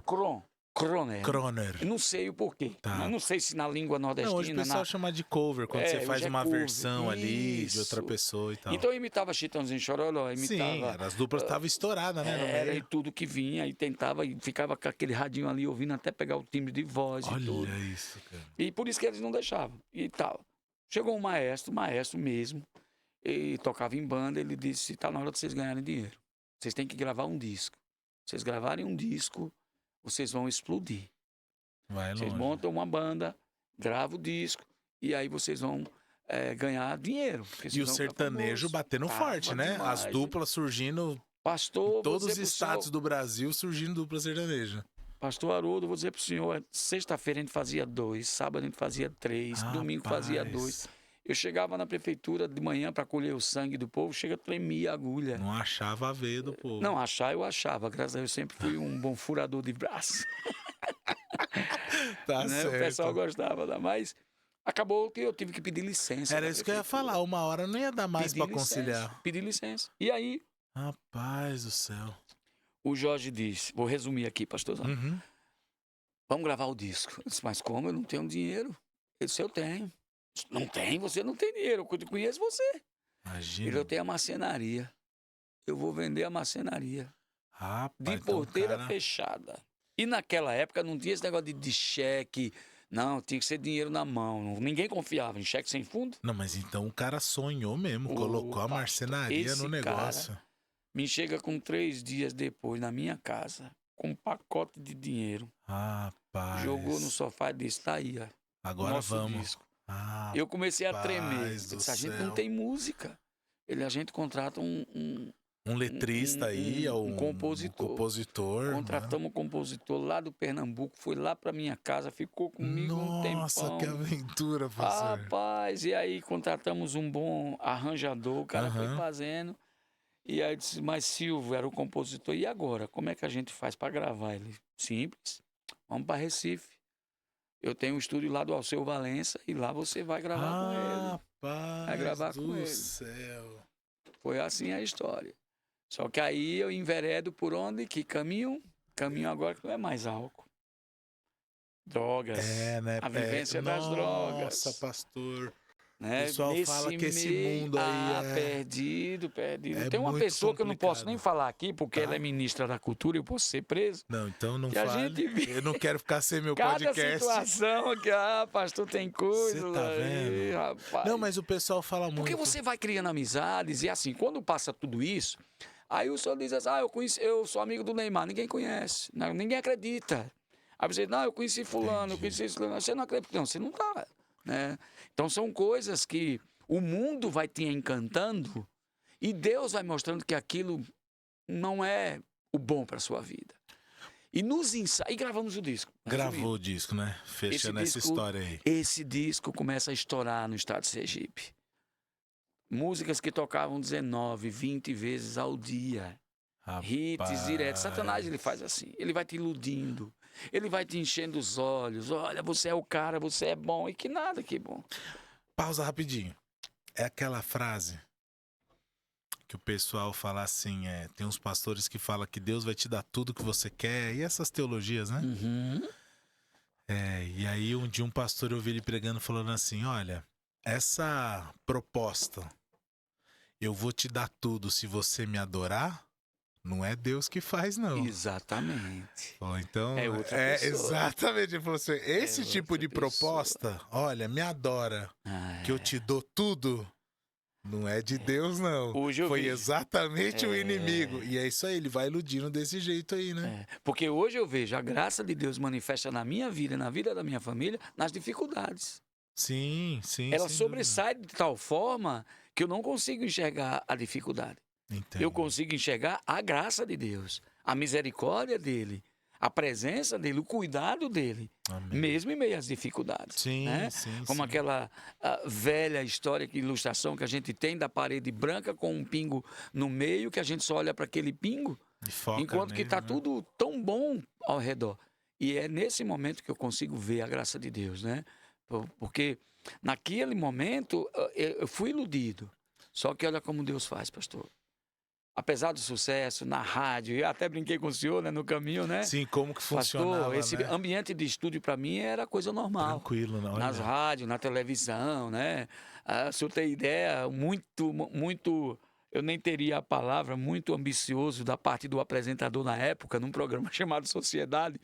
Croner. Croner. Eu não sei o porquê. Tá. Mas não sei se na língua Não, nordestina... hoje o pessoal chama de cover, quando você faz hoje é uma cover. versão ali de outra Isso. pessoa e tal. Então eu imitava Chitãozinho Chororó, Sim, imitava... as duplas estavam estouradas, né? no Era e meio. tudo que vinha, e tentava, e ficava com aquele radinho ali ouvindo até pegar o timbre de voz e tudo. Olha isso, cara. E por isso que eles não deixavam. E tal. Chegou um maestro mesmo, e tocava em banda, ele disse, tá na hora de vocês ganharem dinheiro. Vocês têm que gravar um disco. Vocês gravarem um disco, vocês vão explodir. Vai Vocês longe. montam uma banda, gravam o disco, e aí vocês vão ganhar dinheiro. porque E vocês o vão ficar sertanejo famosos. batendo Tava forte, né? As demais. duplas surgindo, Pastor, em todos vou os dizer pro estados senhor, do Brasil surgindo dupla sertaneja. Pastor Haroldo, vou dizer pro senhor, sexta-feira a gente fazia 2, sábado a gente fazia 3, domingo fazia 2. Eu chegava na prefeitura de manhã para colher o sangue do povo, tremia a agulha. Não achava a veia do povo. Não, achar eu achava, graças a Deus eu sempre fui um bom furador de braço. Tá Né? certo. O pessoal gostava, mas acabou que eu tive que pedir licença. Era da isso que eu ia prefeitura. falar, uma hora não ia dar mais Pedir pra conciliar. Pedir licença. E aí, Rapaz do céu. o Jorge disse, vou resumir aqui, pastorzão. Uhum. Vamos gravar o disco. Eu disse, mas como? Eu não tenho dinheiro. Ele disse, eu tenho. Não tem? Você não tem dinheiro. Eu conheço você. Imagina. Eu tenho a marcenaria. Eu vou vender a marcenaria. Rapaz, De então, porteira cara, fechada. E naquela época não tinha esse negócio de cheque. Não, tinha que ser dinheiro na mão. Ninguém confiava em cheque sem fundo. Não, mas então o cara sonhou mesmo, Ô, colocou a pastor, marcenaria esse no negócio. Me chega com 3 dias depois na minha casa, com um pacote de dinheiro. Rapaz. Jogou no sofá e disse, tá aí, ó. Agora nosso vamos. disco. Ah, Eu comecei a tremer. Rapaz Eu do disse, a gente céu. não tem música. A gente contrata um letrista aí, um ou um compositor. compositor. Contratamos um compositor lá do Pernambuco, foi lá pra minha casa, ficou comigo um tempão. Nossa, que aventura, professor. Rapaz, e aí contratamos um bom arranjador, o cara foi Aham. fazendo. E aí disse, mas Silvio era o compositor, e agora? Como é que a gente faz pra gravar? Ele, simples, vamos pra Recife. Eu tenho um estúdio lá do Alceu Valença e lá você vai gravar com ele. Rapaz Vai gravar com do ele. céu. Foi assim a história. Só que aí eu enveredo por onde? Que caminho? Caminho agora que não é mais álcool. Drogas. É, né? A vivência das drogas. Nossa, pastor. Né? O pessoal fala que esse mundo aí é- perdido. é Tem uma muito pessoa que eu não posso complicado. nem falar aqui, porque Tá. ela é ministra da cultura e eu posso ser preso. Não, então não Que a fale. gente vê- Eu não quero ficar sem meu Cada podcast. situação que, pastor, tem coisa. Cê tá aí, vendo? rapaz. Não, mas o pessoal fala muito. Porque você vai criando amizades e assim, quando passa tudo isso, aí o senhor diz assim, eu sou amigo do Neymar, ninguém conhece, não, ninguém acredita. Aí você diz, não, eu conheci fulano, eu conheci fulano, você não acredita, não, você não tá, né? Então são coisas que o mundo vai te encantando e Deus vai mostrando que aquilo não é o bom para sua vida. E nos ensaios, e gravamos o disco. Gravou o disco, né? Fechando essa disco- história aí. Esse disco começa a estourar no estado de Sergipe. Músicas que tocavam 19, 20 vezes ao dia. hits direto. Satanás, ele faz assim. Ele vai te iludindo. Ele vai te enchendo os olhos. Olha, você é o cara, você é bom. E que nada que bom. Pausa rapidinho. É aquela frase que o pessoal fala assim, tem uns pastores que falam que Deus vai te dar tudo que você quer, e essas teologias, né? Uhum. E aí um dia um pastor eu ouvi ele pregando falando assim, olha, essa proposta, eu vou te dar tudo se você me adorar, não é Deus que faz, não. Exatamente. Então, É outra pessoa. Exatamente. Ele falou assim, esse tipo de proposta, olha, me adora, que eu te dou tudo, não é de Deus, não. Foi exatamente o inimigo. E é isso aí, ele vai iludindo desse jeito aí, né? Porque hoje eu vejo a graça de Deus manifesta na minha vida e na vida da minha família nas dificuldades. Sim, sim. Ela sobressai de tal forma que eu não consigo enxergar a dificuldade. Entendi. Eu consigo enxergar a graça de Deus, a misericórdia dele, a presença dele, o cuidado dele, Amém. mesmo em meio às dificuldades. Sim, né? sim. Como aquela velha história, ilustração que a gente tem da parede branca com um pingo no meio, que a gente só olha para aquele pingo, enquanto que está tudo tão bom ao redor. E é nesse momento que eu consigo ver a graça de Deus, né? Porque naquele momento eu fui iludido. Só que olha como Deus faz, pastor. Apesar do sucesso na rádio, eu até brinquei com o senhor, né, no caminho, né? Sim, como que funcionava, pastor, esse né? ambiente de estúdio para mim era coisa normal. Tranquilo, não. Nas rádios, na televisão, né? Se eu ter ideia, muito, eu nem teria a palavra, muito ambicioso da parte do apresentador na época, num programa chamado Sociedade,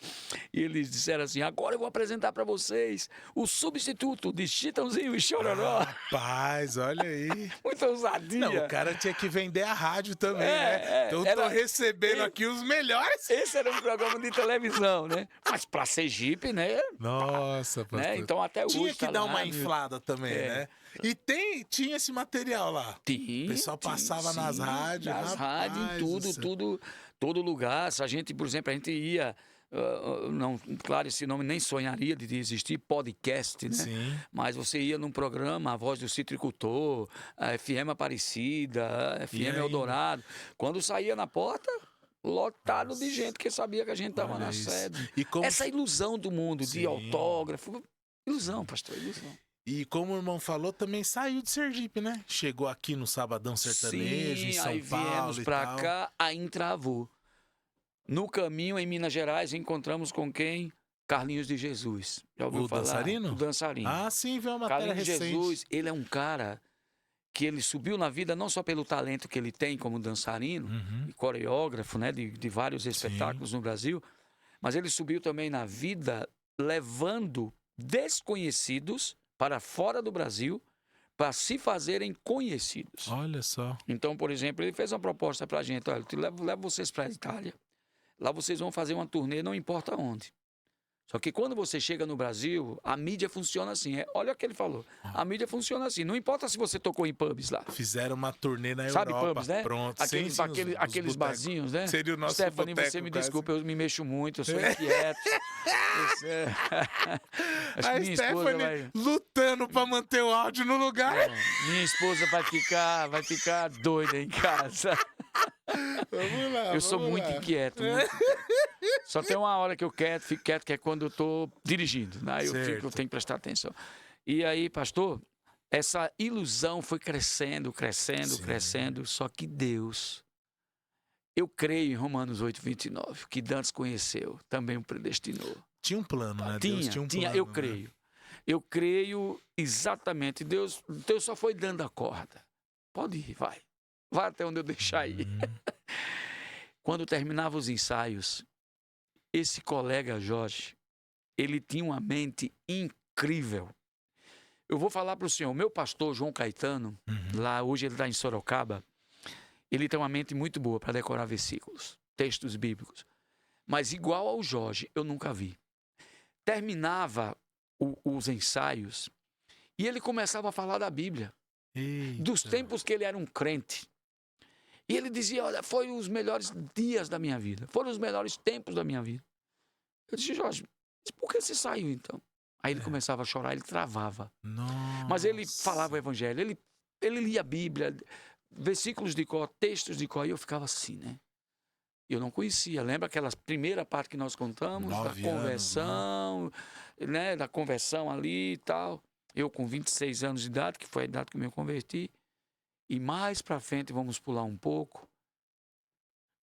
e eles disseram assim, agora eu vou apresentar para vocês o substituto de Chitãozinho e Chororó. Rapaz, olha aí. Muita ousadia. Não, o cara tinha que vender a rádio também, né? Então eu tô recebendo aqui os melhores. Esse era um programa de televisão, né? Mas pra Sergipe, né? Nossa, pastor. Né? Então até hoje tinha que tá dar lá, uma inflada também, né? E tinha esse material lá. Tinha. O pessoal passava nas rádios. Nas rádios, em todo lugar. Se a gente, por exemplo, a gente ia... não, claro, esse nome nem sonharia de existir, podcast, né? Sim. Mas você ia num programa, a voz do citricultor, a FM Aparecida, a FM Eldorado. Quando saía na porta, lotado de gente que sabia que a gente estava na sede. Essa ilusão do mundo, de autógrafo. Ilusão, pastor, ilusão. E como o irmão falou, também saiu de Sergipe, né? Chegou aqui no Sabadão Sertanejo, em São Paulo. Aí viemos pra cá, aí entravou. No caminho, em Minas Gerais, encontramos com quem? Carlinhos de Jesus. Já ouviu falar? Dançarino? O dançarino. Ah, sim, viu uma matéria Carlinhos recente. de Jesus, ele é um cara que ele subiu na vida não só pelo talento que ele tem como dançarino e coreógrafo, né, de vários espetáculos no Brasil, mas ele subiu também na vida levando desconhecidos para fora do Brasil para se fazerem conhecidos. Olha só. Então, por exemplo, ele fez uma proposta para a gente, olha, eu levo vocês para a Itália. Lá vocês vão fazer uma turnê, não importa onde. Só que quando você chega no Brasil, a mídia funciona assim. Olha o que ele falou. A mídia funciona assim. Não importa se você tocou em pubs lá. Fizeram uma turnê na Sabe Europa. Pubs, né? Pronto. Aqueles barzinhos, né? Seria o nosso Stephanie, boteco, você me quase. desculpa, eu me mexo muito, eu sou inquieto. Acho que minha Stephanie lutando pra manter o áudio no lugar. Minha esposa vai ficar doida em casa. Vamos lá, eu sou muito inquieto. Só tem uma hora que eu fico quieto, que é quando eu tô dirigindo. Né? Eu tenho que prestar atenção. E aí, pastor, essa ilusão foi crescendo, só que Deus, eu creio em Romanos 8:29, que Dantes conheceu, também o predestinou. Tinha um plano, né? Deus tinha um plano. Eu creio. Né? Eu creio exatamente. Deus só foi dando a corda. Pode ir, vai. Vai até onde eu deixar aí. Quando terminava os ensaios, esse colega Jorge, ele tinha uma mente incrível. Eu vou falar para o senhor, o meu pastor João Caetano, lá hoje ele está em Sorocaba, ele tem uma mente muito boa para decorar versículos, textos bíblicos. Mas igual ao Jorge, eu nunca vi. Terminava os ensaios e ele começava a falar da Bíblia. Eita. Dos tempos que ele era um crente. E ele dizia, olha, foi os melhores dias da minha vida. Foram os melhores tempos da minha vida. Eu disse, Jorge, por que você saiu então? Aí ele começava a chorar, ele travava. Nossa. Mas ele falava o evangelho, ele lia a Bíblia, versículos de cor, textos de cor, e eu ficava assim, né? Eu não conhecia. Lembra aquela primeira parte que nós contamos? 9 Da anos, conversão, né? Da conversão ali e tal. Eu com 26 anos de idade, que foi a idade que eu me converti. E mais para frente, vamos pular um pouco.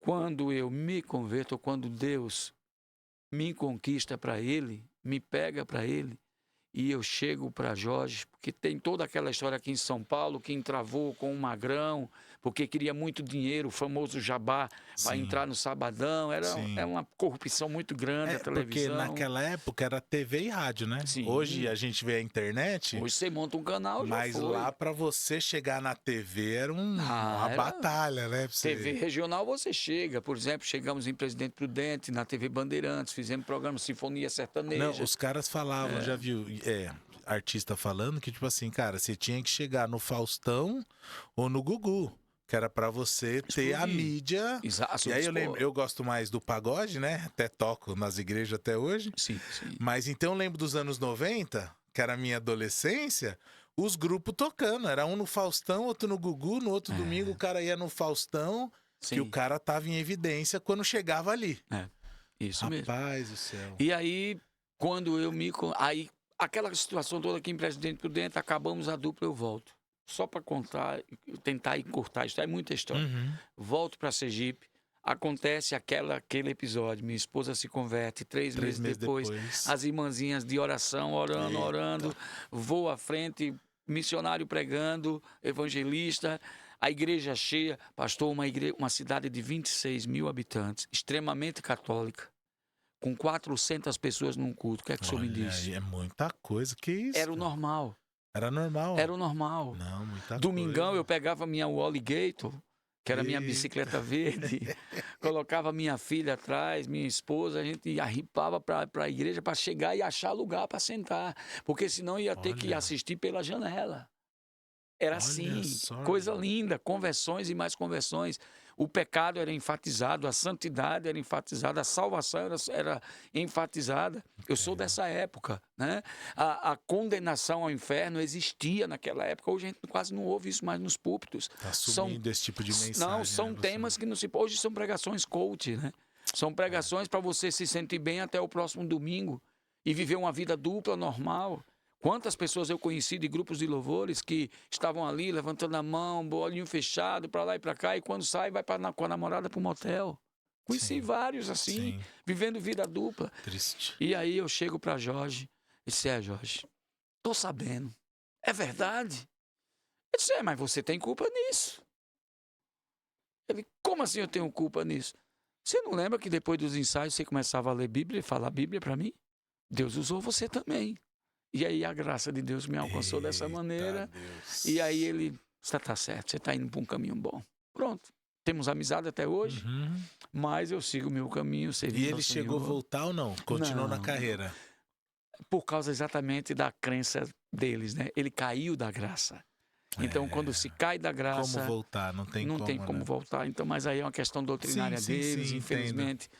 Quando eu me converto, ou quando Deus me conquista para Ele, me pega para Ele, e eu chego para Jorge, porque tem toda aquela história aqui em São Paulo, que entravou com um magrão, porque queria muito dinheiro, o famoso jabá, para Sim, entrar no Sabadão. É sim. uma corrupção muito grande a Porque televisão. naquela época era TV e rádio, né? Hoje Sim. a gente vê a internet, Hoje você monta um canal, já mas foi. lá pra você chegar na TV era uma Era batalha, né? Pra TV você... regional você chega. Por exemplo, chegamos em Presidente Prudente, na TV Bandeirantes, fizemos programa Sinfonia Não, Sertaneja. os caras falavam, já viu, artista falando que, tipo assim, cara, você tinha que chegar no Faustão ou no Gugu, que era pra você ter a Explodir. mídia. Exato. E aí eu lembro, eu gosto mais do pagode, né? Até toco nas igrejas até hoje. Sim, sim. Mas então eu lembro dos anos 90, que era a minha adolescência, os grupos tocando. Era um no Faustão, outro no Gugu, no outro domingo o cara ia no Faustão, Sim. que o cara tava em evidência quando chegava ali. Isso mesmo. Rapaz do céu. E aí, quando eu me. Aí, aquela situação toda aqui em Presidente Prudente, acabamos a dupla, eu volto. Só para contar, tentar encurtar, isso é muita história. Uhum. Volto para Sergipe, acontece aquele episódio, minha esposa se converte, 3 meses depois, as irmãzinhas de oração, orando, vou à frente, missionário pregando, evangelista, a igreja cheia, pastor, uma cidade de 26 mil habitantes, extremamente católica, com 400 pessoas num culto. O que é que o senhor me disse? Aí, é muita coisa, que isso? Era o normal. Era normal? Era o normal. Não, muita Domingão coisa. eu pegava minha Alligator, que era a minha Eita. bicicleta verde, colocava minha filha atrás, minha esposa, a gente arripava para a igreja para chegar e achar lugar para sentar, porque senão ia ter que Olha. assistir pela janela. Era Olha assim, só, coisa gente. linda, conversões e mais conversões. O pecado era enfatizado, a santidade era enfatizada, a salvação era enfatizada. Eu sou dessa época, né? A condenação ao inferno existia naquela época. Hoje a gente quase não ouve isso mais nos púlpitos. Tá sumindo esse tipo de mensagem. Não, são né, temas que não se... Hoje são pregações coach, né? São pregações para você se sentir bem até o próximo domingo e viver uma vida dupla, normal. Quantas pessoas eu conheci de grupos de louvores que estavam ali levantando a mão, olhinho fechado, para lá e para cá, e quando sai, vai com a namorada para o motel. Conheci Sim. vários assim, Sim. vivendo vida dupla. Triste. E aí eu chego para Jorge e disse: Jorge, tô sabendo. É verdade? Eu disse: mas você tem culpa nisso. Ele: como assim eu tenho culpa nisso? Você não lembra que depois dos ensaios você começava a ler Bíblia e falar Bíblia para mim? Deus usou você também. E aí a graça de Deus me alcançou dessa maneira. Deus. E aí ele: você tá certo, você tá indo para um caminho bom. Pronto. Temos amizade até hoje, mas eu sigo o meu caminho, servindo E ele ao chegou a Senhor. voltar ou não? Continuou na Não, carreira? Por causa exatamente da crença deles, né? Ele caiu da graça. Então, quando se cai da graça, Como voltar? Não tem não como, tem como né? voltar. Então, mas aí é uma questão doutrinária deles, sim, infelizmente.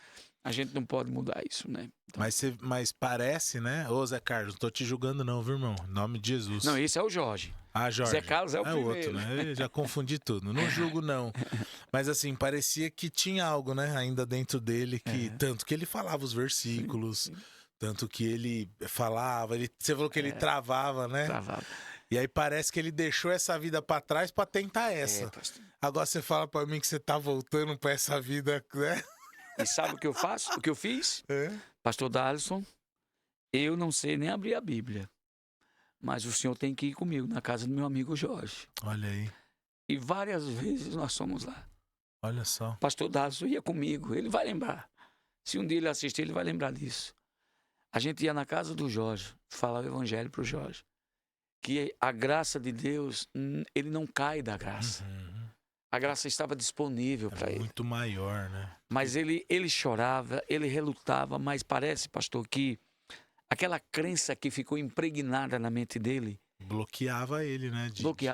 A gente não pode mudar isso, né? Então, Mas parece, né? Ô, Zé Carlos, não tô te julgando não, viu, irmão? Em nome de Jesus. não, esse é o Jorge. Ah, Jorge. Zé Carlos é o primeiro. outro, né? Eu já confundi tudo. Não julgo, não. Mas assim, parecia que tinha algo, né? Ainda dentro dele, que tanto que ele falava os versículos, tanto que ele falava, você falou que ele travava, né? Travado. E aí parece que ele deixou essa vida pra trás pra tentar essa. Pastor. Agora você fala pra mim que você tá voltando pra essa vida, né? E sabe o que eu faço? O que eu fiz? É? Pastor Darlison, eu não sei nem abrir a Bíblia. Mas o senhor tem que ir comigo na casa do meu amigo Jorge. Olha aí, E várias vezes nós fomos lá. olha só. Pastor Darlison ia comigo, ele vai lembrar. Se um dia ele assistir, ele vai lembrar disso. A gente ia na casa do Jorge, falava o evangelho para o Jorge. Que a graça de Deus, ele não cai da graça. A graça estava disponível para ele. Muito maior, né? Mas ele chorava, ele relutava, mas parece, pastor, que aquela crença que ficou impregnada na mente dele, Bloqueava ele, né?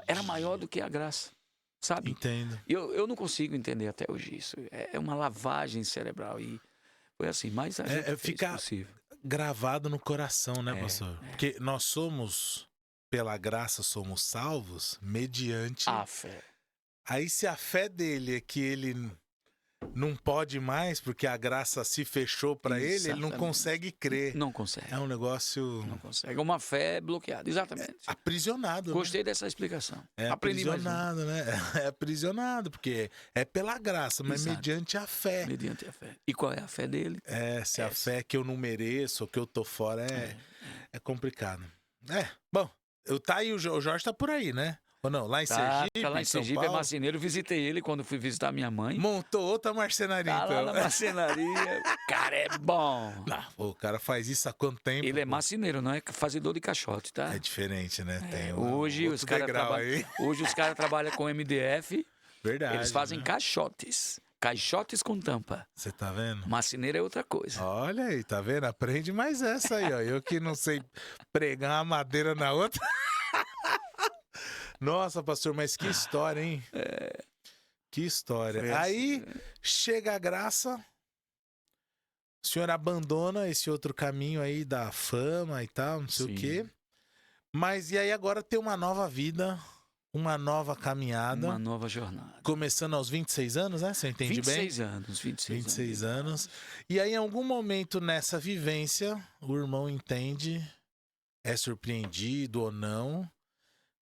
era maior do que a graça, sabe? Entendo. Eu não consigo entender até hoje isso. É uma lavagem cerebral e foi assim, mas a gente fez fica possível. gravado no coração, né, pastor? Porque nós somos, pela graça, somos salvos mediante A fé. Aí se a fé dele é que ele não pode mais porque a graça se fechou para ele não Exatamente. consegue crer. Não consegue. É um negócio Não consegue. É uma fé bloqueada, exatamente. aprisionado, Gostei dessa explicação. né? É Aprendi mais uma. aprisionado, né? É aprisionado, porque é pela graça, mas Exato. mediante a fé. Mediante a fé. E qual é a fé dele? Se a fé que eu não mereço, ou que eu tô fora, é complicado. Bom, tá aí, o Jorge tá por aí, né? Ou não? Lá em Sergipe, Tá lá em São Sergipe, é Paulo? marceneiro. Visitei ele quando fui visitar minha mãe. Montou outra marcenaria, Tá lá então. na marcenaria. O cara é bom. Não, o cara faz isso há quanto tempo? Ele é pô? marceneiro, não é fazedor de caixote, tá? É diferente, né? Tem Hoje outro os caras degrau aí. trabalham com MDF. Verdade. Eles fazem né? caixotes. Caixotes com tampa. Você tá vendo? Marceneiro é outra coisa. Olha aí, tá vendo? Aprende mais essa aí, ó. Eu que não sei pregar uma madeira na outra. Nossa, pastor, mas que história, hein? Que história. Foi Aí chega a graça, o senhor abandona esse outro caminho aí da fama e tal, não sei o Sim. quê. Mas e aí agora tem uma nova vida, uma nova caminhada. Uma nova jornada. Começando aos 26 anos, né? Você entende bem? 26 anos, 26 anos. E aí, em algum momento nessa vivência, o irmão entende, é surpreendido ou não,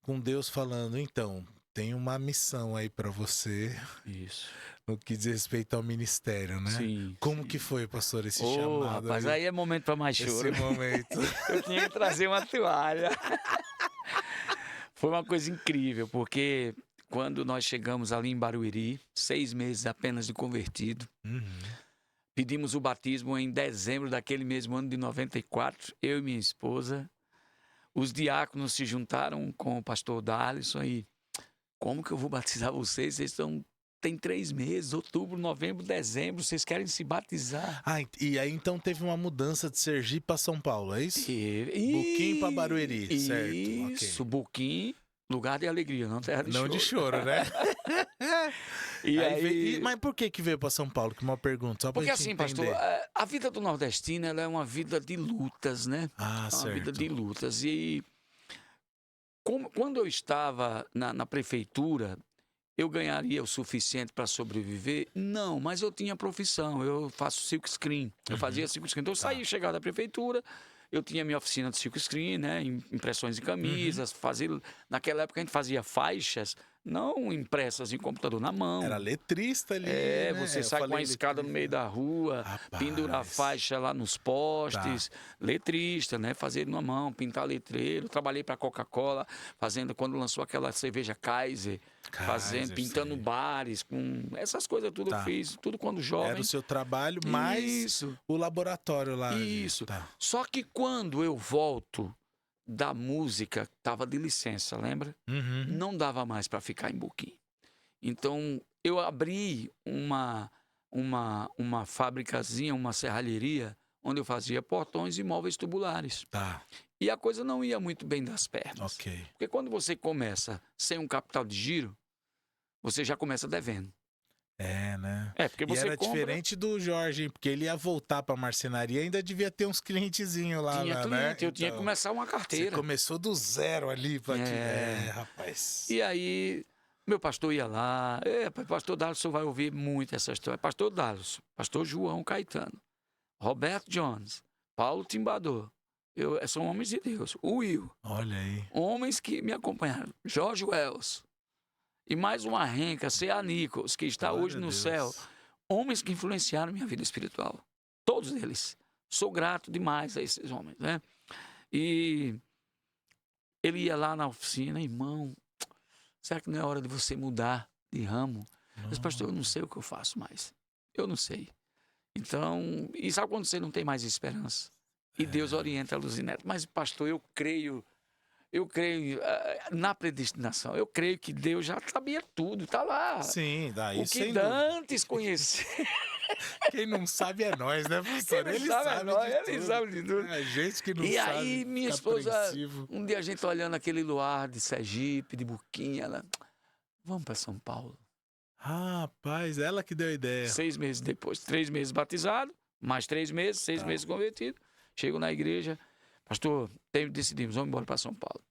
com Deus falando, então, tem uma missão aí pra você, Isso. no que diz respeito ao ministério, né? Sim. Como sim. que foi, pastor, esse Ô, chamado rapaz, aí é momento pra mais choro. esse momento? Eu tinha que trazer uma toalha. Foi uma coisa incrível, porque quando nós chegamos ali em Barueri, 6 meses apenas de convertido, Uhum. pedimos o batismo em dezembro daquele mesmo ano de 94, eu e minha esposa. Os diáconos se juntaram com o pastor Darlison e como que eu vou batizar vocês? Vocês tem 3 meses, outubro, novembro, dezembro, vocês querem se batizar? E aí então teve uma mudança de Sergipe para São Paulo, é isso? Buquim pra Barueri, certo, ok. Isso, Buquim, lugar de alegria, não terra de Não choro. de choro, né? E aí, Mas por que veio para São Paulo? Que uma pergunta, só pra porque gente assim, entender. pastor, a vida do nordestino ela é uma vida de lutas, né? Ah, É uma vida certo. de lutas. E quando eu estava na prefeitura, eu ganharia o suficiente para sobreviver? Não, mas eu tinha profissão, eu faço silk screen. Eu fazia silk screen. Então eu saía, chegava da prefeitura, eu tinha minha oficina de silk screen, né? Impressões de camisas, naquela época a gente fazia faixas, não impressas em computador, na mão. Era letrista ali, né? Você Eu sai com a falei escada no meio letrista. da rua, Rapaz. pendura a faixa lá nos postes, letrista, né? Fazer na mão, pintar letreiro. Trabalhei para a Coca-Cola, fazendo quando lançou aquela cerveja Kaiser, pintando sei. bares, com essas coisas tudo eu fiz, tudo quando jovem. Era o seu trabalho, mais Isso. o laboratório lá. Isso. Tá. Só que quando eu volto da música, tava de licença, lembra? Uhum. Não dava mais para ficar em Buquim. Então, eu abri uma fabricazinha, uma serralheria, onde eu fazia portões e móveis tubulares. Tá, E a coisa não ia muito bem das pernas. ok. Porque quando você começa sem um capital de giro, você já começa devendo. É, né? Porque E você era compra... diferente do Jorge, hein? Porque ele ia voltar pra marcenaria e ainda devia ter uns clientezinhos lá, Tinha né? cliente, eu tinha que Então, começar uma você carteira. começou do zero ali. Rapaz. E aí, meu pastor ia lá. Pastor Darlison vai ouvir muito essa história. Pastor Darlison, pastor João Caetano, Roberto Jones, Paulo Timbador. São homens de Deus. O Will. Olha aí. Homens que me acompanharam. Jorge Wells. E mais uma renca, C.A. Nichols, que está Glória hoje a no Deus. céu. Homens que influenciaram minha vida espiritual. Todos eles. Sou grato demais a esses homens, né? E ele ia lá na oficina, irmão, será que não é hora de você mudar de ramo? Eu disse, pastor, eu não sei o que eu faço mais. Eu não sei. Então, e sabe quando você não tem mais esperança? E Deus orienta a Luzinete. Mas, pastor, eu creio na predestinação. Eu creio que Deus já sabia tudo, está lá. Sim, daí O que sem dúvida. dantes conhecer. Quem não sabe é nós, né, pastor? Quem não Ele sabe é sabe nós, de ele tudo. sabe de tudo. A gente que não E sabe. aí, minha fica esposa, apreensivo. um dia a gente olhando aquele luar de Sergipe, de Buquim, ela, vamos para São Paulo. Rapaz, ela que deu a ideia. 6 meses depois, 3 meses batizado, mais 3 meses, 6 meses convertido. Chego na igreja, pastor, decidimos, vamos embora para São Paulo.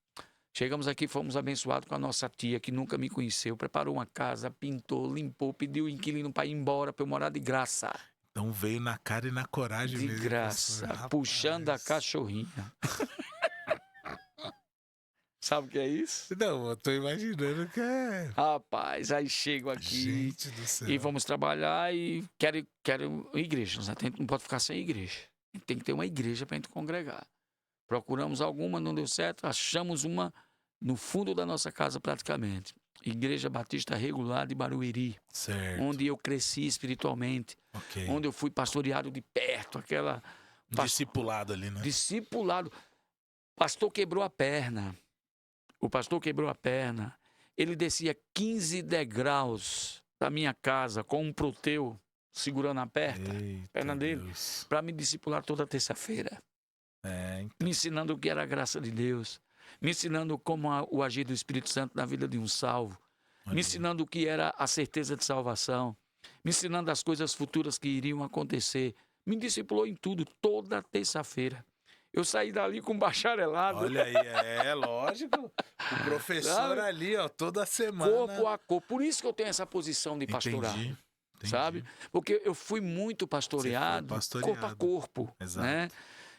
Chegamos aqui, fomos abençoados com a nossa tia, que nunca me conheceu. Preparou uma casa, pintou, limpou, pediu o inquilino para ir embora, para eu morar de graça. Então veio na cara e na coragem De mesmo, graça, pastor. puxando a Rapaz. cachorrinha. Sabe o que é isso? Não, eu tô imaginando que é... Rapaz, aí chego aqui Gente do céu. e vamos trabalhar e quero igreja. A gente não pode ficar sem igreja. A gente tem que ter uma igreja para a gente congregar. Procuramos alguma, não deu certo, achamos uma no fundo da nossa casa praticamente. Igreja Batista Regular de Barueri, Certo. onde eu cresci espiritualmente, Ok. onde eu fui pastoreado de perto, aquela... Discipulado ali, né? Discipulado. Pastor quebrou a perna. O pastor quebrou a perna. Ele descia 15 degraus da minha casa com um proteu segurando a perna dele, Deus. para me discipular toda terça-feira. Então. Me ensinando o que era a graça de Deus. Me ensinando como o agir do Espírito Santo na vida de um salvo. Me ensinando o que era a certeza de salvação. Me ensinando as coisas futuras que iriam acontecer. Me discipulou em tudo, toda terça-feira. Eu saí dali com bacharelado. Olha aí, lógico. O professor ali, ó, toda semana. Corpo a corpo. Por isso que eu tenho essa posição de pastorado. Entendi. Sabe? Porque eu fui muito pastoreado, corpo a corpo. Exato. Né?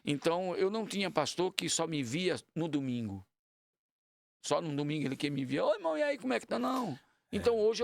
Então, eu não tinha pastor que só me via no domingo. Só no domingo ele que me via. Oi, irmão, e aí, como é que tá? Não. Então, hoje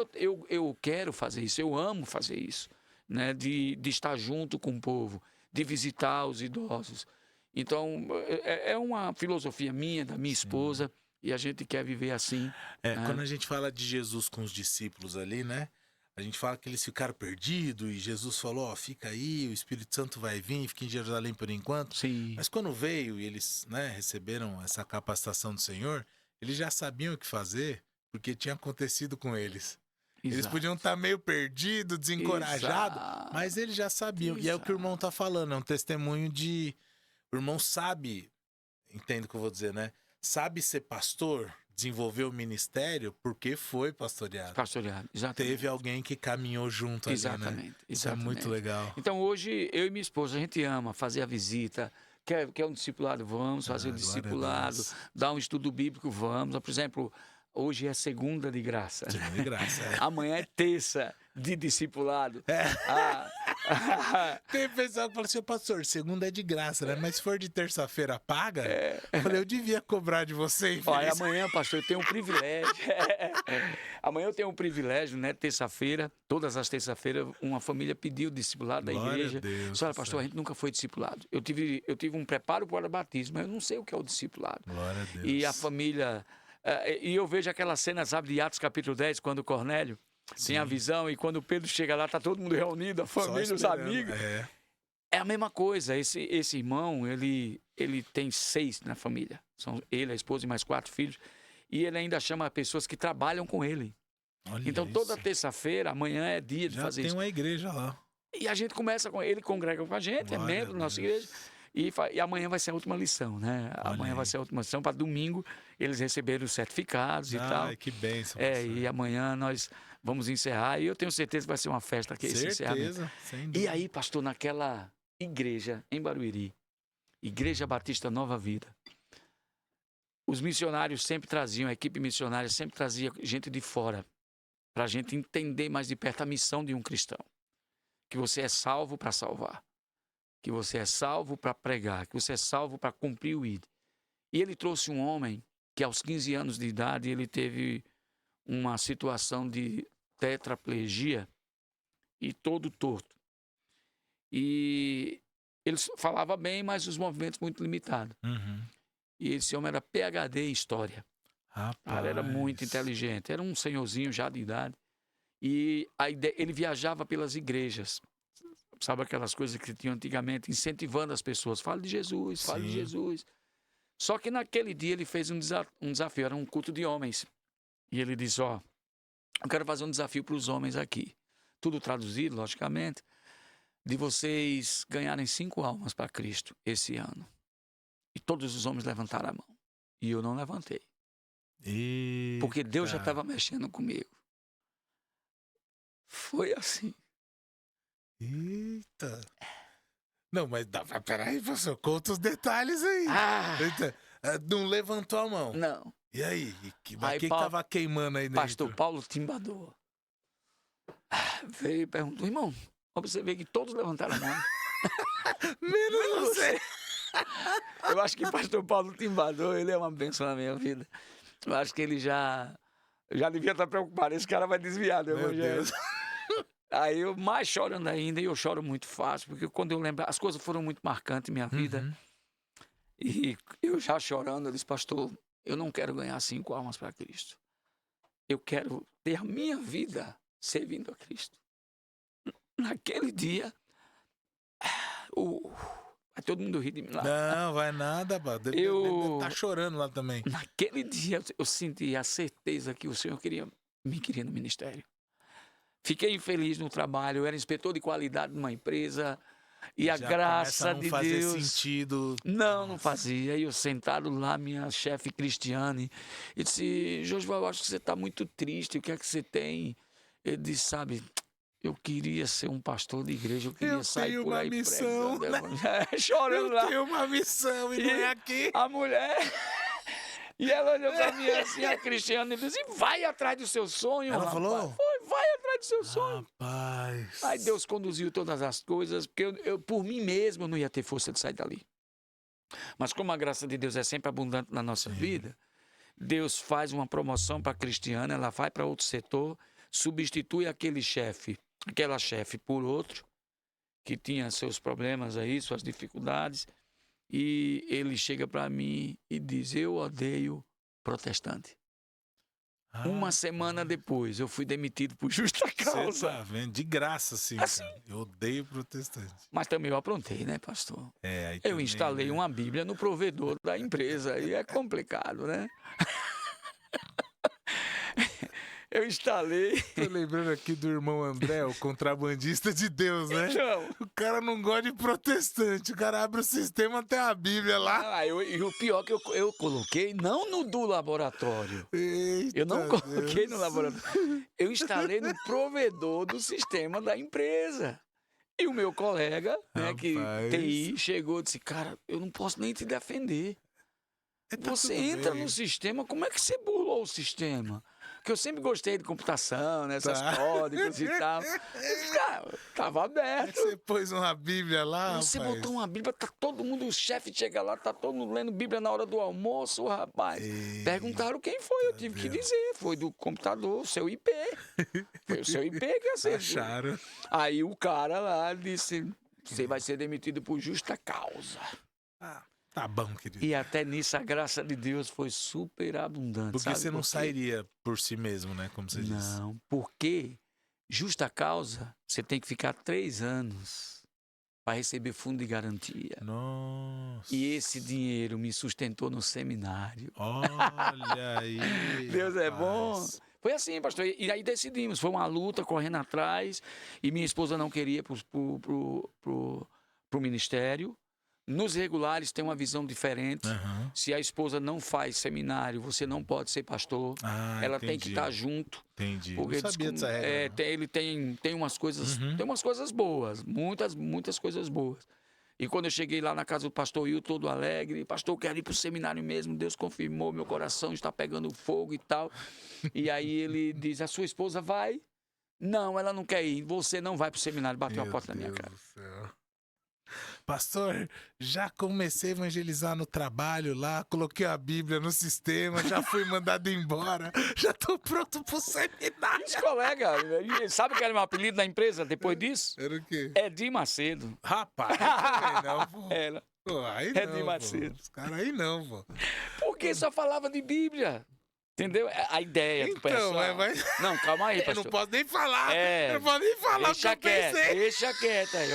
eu quero fazer isso, eu amo fazer isso. Né? De estar junto com o povo, de visitar os idosos. Então, é uma filosofia minha, da minha esposa, e a gente quer viver assim. Né? Quando a gente fala de Jesus com os discípulos ali, né? A gente fala que eles ficaram perdidos e Jesus falou, ó, fica aí, o Espírito Santo vai vir, fica em Jerusalém por enquanto. Sim. Mas quando veio e eles, né, receberam essa capacitação do Senhor, eles já sabiam o que fazer, porque tinha acontecido com eles. Exato. Eles podiam estar meio perdidos, desencorajados, mas eles já sabiam. Exato. E é o que o irmão tá falando, é um testemunho de... O irmão sabe, entendo o que eu vou dizer, né? Sabe ser pastor, desenvolver o ministério, porque foi pastoreado. Pastoreado, exatamente. Teve alguém que caminhou junto ali, né? Isso é muito legal. Então hoje, eu e minha esposa, a gente ama fazer a visita. Quer um discipulado? Vamos fazer o discipulado. Dar um estudo bíblico? Vamos. Por exemplo, hoje é segunda de graça. Segunda de graça, Amanhã é terça de discipulado. Tem pessoal que fala assim, pastor, segunda é de graça, né? Mas se for de terça-feira, paga? Eu falei, eu devia cobrar de você. Olha, amanhã, pastor, eu tenho um privilégio. Amanhã eu tenho um privilégio, né? Terça-feira, todas as terças-feiras, uma família pediu discipulado da igreja. Olha, pastor, a gente nunca foi discipulado. Eu tive um preparo para o batismo, mas eu não sei o que é o discipulado. Glória a Deus. E a família... e eu vejo aquela cena, sabe, de Atos capítulo 10, quando Cornélio tem a visão e quando Pedro chega lá, tá todo mundo reunido, a família, os amigos. É a mesma coisa. Esse irmão, ele tem 6 na família. São ele, a esposa e mais 4 filhos. E ele ainda chama pessoas que trabalham com ele. Olha então, isso. Toda terça-feira, amanhã é dia de fazer isso. Já tem uma igreja lá. E a gente começa com ele, congrega com a gente, Glória é membro da nossa igreja. E amanhã vai ser a última lição, né? Amanhã vai ser a última lição. Para domingo, eles receberam os certificados e tal. Que bênção. E amanhã nós vamos encerrar. E eu tenho certeza que vai ser uma festa aqui. Certeza, sem dúvida. E aí, pastor, naquela igreja em Barueri, Igreja Batista Nova Vida, os missionários sempre traziam, a equipe missionária sempre trazia gente de fora, para a gente entender mais de perto a missão de um cristão. Que você é salvo para salvar. Que você é salvo para pregar, que você é salvo para cumprir o ID. E ele trouxe um homem que aos 15 anos de idade ele teve uma situação de tetraplegia e todo torto. E ele falava bem, mas os movimentos muito limitados. E esse homem era PhD em história. Ele era muito inteligente, era um senhorzinho já de idade. E ele viajava pelas igrejas. Sabe aquelas coisas que tinham antigamente, incentivando as pessoas. Fale de Jesus, fale de Jesus. Só que naquele dia ele fez um desafio, era um culto de homens. E ele disse, eu quero fazer um desafio para os homens aqui. Tudo traduzido, logicamente, de vocês ganharem 5 almas para Cristo esse ano. E todos os homens levantaram a mão. E eu não levantei. Porque Deus já estava mexendo comigo. Foi assim. Eita. Não, mas peraí, pastor, conta os detalhes aí. Não levantou a mão. Não. E aí? Aí, Quem tava queimando aí dentro? Pastor Paulo Timbador veio e perguntou, irmão, observei que todos levantaram a mão. Menos você. Eu acho que pastor Paulo Timbador, ele é uma bênção na minha vida. Eu acho que ele já devia estar preocupado. Esse cara vai desviar do Meu evangelho. Deus. Aí eu mais chorando ainda, e eu choro muito fácil, porque quando eu lembro, as coisas foram muito marcantes em minha vida. Uhum. E eu já chorando, eu disse, pastor, eu não quero ganhar 5 almas para Cristo. Eu quero ter a minha vida servindo a Cristo. Naquele dia, vai todo mundo rir de mim lá. Não, vai nada, pá. Deve tá chorando lá também. Naquele dia eu senti a certeza que o Senhor me queria no ministério. Fiquei infeliz no trabalho, eu era inspetor de qualidade numa empresa e a Já graça começa a não de fazer Deus... sentido. Não fazia. E eu sentado lá, minha chefe Cristiane, e disse, Josval, eu acho que você está muito triste, o que é que você tem? Ele disse, sabe, eu queria ser um pastor de igreja, eu queria sair por aí missão, pregando, chorando lá. Eu tenho uma missão e não é aqui. A mulher... E ela olhou pra mim assim, a Cristiane, e disse, vai atrás do seu sonho, Ela rapaz. falou? Foi, vai atrás do seu sonho. Rapaz. Aí Deus conduziu todas as coisas, porque eu por mim mesmo, não ia ter força de sair dali. Mas como a graça de Deus é sempre abundante na nossa vida, Deus faz uma promoção para a Cristiane, ela vai para outro setor, substitui aquela chefe por outro, que tinha seus problemas aí, suas dificuldades, e ele chega para mim e diz, eu odeio protestante. Uma semana depois, eu fui demitido por justa causa. Você tá vendo? De graça, assim, Assim. cara. Eu odeio protestante. Mas também eu aprontei, né, pastor? Aí Eu também, instalei né? uma Bíblia no provedor da empresa e é complicado, né? Eu instalei. Tô lembrando aqui do irmão André, o contrabandista de Deus, né? Então, O cara não gosta de protestante. O cara abre o sistema, tem a Bíblia lá. e o pior é que eu coloquei não no do laboratório. Eita, Eu não coloquei no Deus. laboratório. Eu instalei no provedor do sistema da empresa. E o meu colega, né, que Rapaz. TI, chegou e disse, cara, eu não posso nem te defender. Tá Você tudo entra bem. no sistema, como é que você burlou o sistema? Porque eu sempre gostei de computação, né, essas Tá. códigos e tal. Cara, tava aberto. Você pôs uma Bíblia lá, Você rapaz. botou uma Bíblia, tá todo mundo, o chefe chega lá, tá todo mundo lendo Bíblia na hora do almoço, rapaz. Eita Perguntaram quem foi, eu tive que dizer. Foi do computador, o seu IP. Foi o seu IP que acertou. Acharam. Aí o cara lá disse, você vai ser demitido por justa causa. Tá bom, querido. E até nisso a graça de Deus foi super abundante. Porque sabe você não por quê? sairia por si mesmo, né? Como você disse. Não, porque justa causa, você tem que ficar 3 anos para receber fundo de garantia. Nossa. E esse dinheiro me sustentou no seminário. Olha aí. Deus é bom. rapaz. Foi assim, pastor. E aí decidimos. Foi uma luta, correndo atrás. E minha esposa não queria ir pro ministério. Nos regulares tem uma visão diferente. Aham. Se a esposa não faz seminário, você não pode ser pastor. Ela tem que estar junto. Entendi. Porque Não sabia dessa regra. não. ele tem umas coisas, tem umas coisas boas, muitas coisas boas. E quando eu cheguei lá na casa do pastor Will, todo alegre, pastor, eu quero ir para o seminário mesmo, Deus confirmou, meu coração está pegando fogo e tal. E aí ele diz, a sua esposa vai? Não, ela não quer ir, você não vai para o seminário, bateu a Meu porta na minha Deus cara. do céu. Pastor, já comecei a evangelizar no trabalho lá, coloquei a Bíblia no sistema, já fui mandado embora, já tô pronto pro seminário. Os colegas, sabe o que era meu apelido na empresa depois disso? Era o quê? Edir Macedo. Rapaz, aí não, pô. Era. Pô, aí Edir não, pô. Macedo. Os caras aí não, pô. Porque só falava de Bíblia. Entendeu? A ideia do Então, pessoal. mas... Não, calma aí, Eu pastor. não posso nem falar. É. Eu não posso nem falar o que Deixa eu pensei. deixa quieto aí.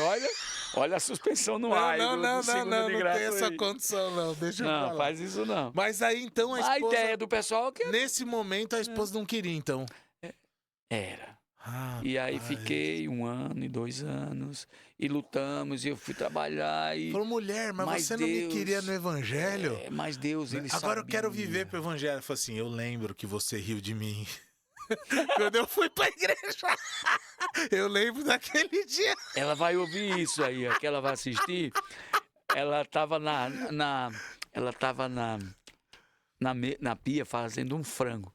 Olha a suspensão no ar. Não, do não segundo de tem graça essa aí. condição, não. Deixa eu Não, falar. faz isso não. Mas aí, então, a A esposa... ideia do pessoal é que Nesse momento, a esposa não queria, então. era. Rapaz. E aí fiquei 1 ano e 2 anos e lutamos e eu fui trabalhar e... Falou, mulher, mas você não me Deus- queria no evangelho? Mas Deus, ele Agora eu quero sabia. viver pro evangelho. Falei assim, eu lembro que você riu de mim. Quando eu fui pra igreja. Eu lembro daquele dia. Ela vai ouvir isso aí, ó, que ela vai assistir. Ela tava ela tava na pia fazendo um frango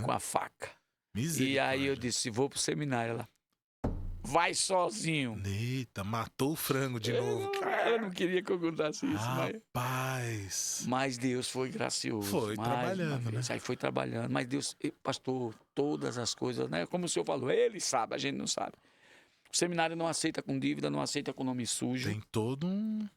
com a faca. E aí eu disse, vou pro seminário. Ela, vai sozinho. Eita, matou o frango de novo. Ela não queria que eu contasse isso. Mas Deus foi gracioso. Foi trabalhando, né? Aí foi trabalhando. Mas Deus, pastor, todas as coisas, né? Como o senhor falou, ele sabe, a gente não sabe. O seminário não aceita com dívida, não aceita com nome sujo.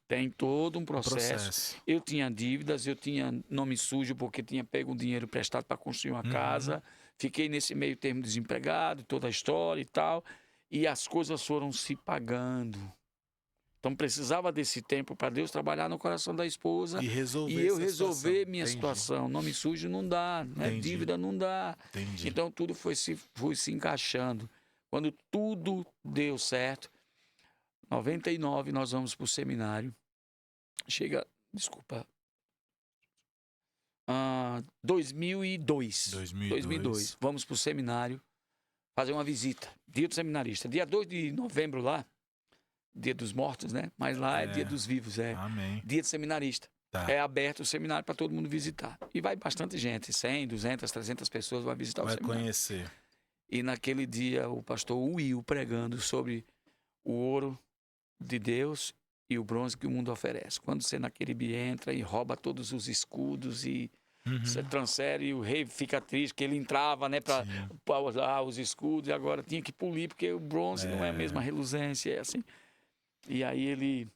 Tem todo um processo. Eu tinha dívidas, eu tinha nome sujo porque tinha pego um dinheiro emprestado para construir uma casa. Fiquei nesse meio termo desempregado, toda a história e tal. E as coisas foram se pagando. Então precisava desse tempo para Deus trabalhar no coração da esposa e eu resolver minha situação. Nome sujo não dá, né? Dívida não dá. Então tudo foi se encaixando. Quando tudo deu certo, 99 nós vamos para o seminário. Chega, desculpa, 2002. Vamos para o seminário fazer uma visita. Dia do seminarista. Dia 2 de novembro lá, dia dos mortos, né? Mas lá é dia dos vivos, Amém. Dia do seminarista. Tá. É aberto o seminário para todo mundo visitar. E vai bastante gente, 100, 200, 300 pessoas vão visitar o seminário. Vai conhecer. E naquele dia o pastor Will pregando sobre o ouro de Deus e o bronze que o mundo oferece. Quando o Senaqueribe entra e rouba todos os escudos e você transfere, e o rei fica triste, que ele entrava, né, para usar os escudos e agora tinha que polir, porque o bronze não é a mesma reluzência, é assim. E aí ele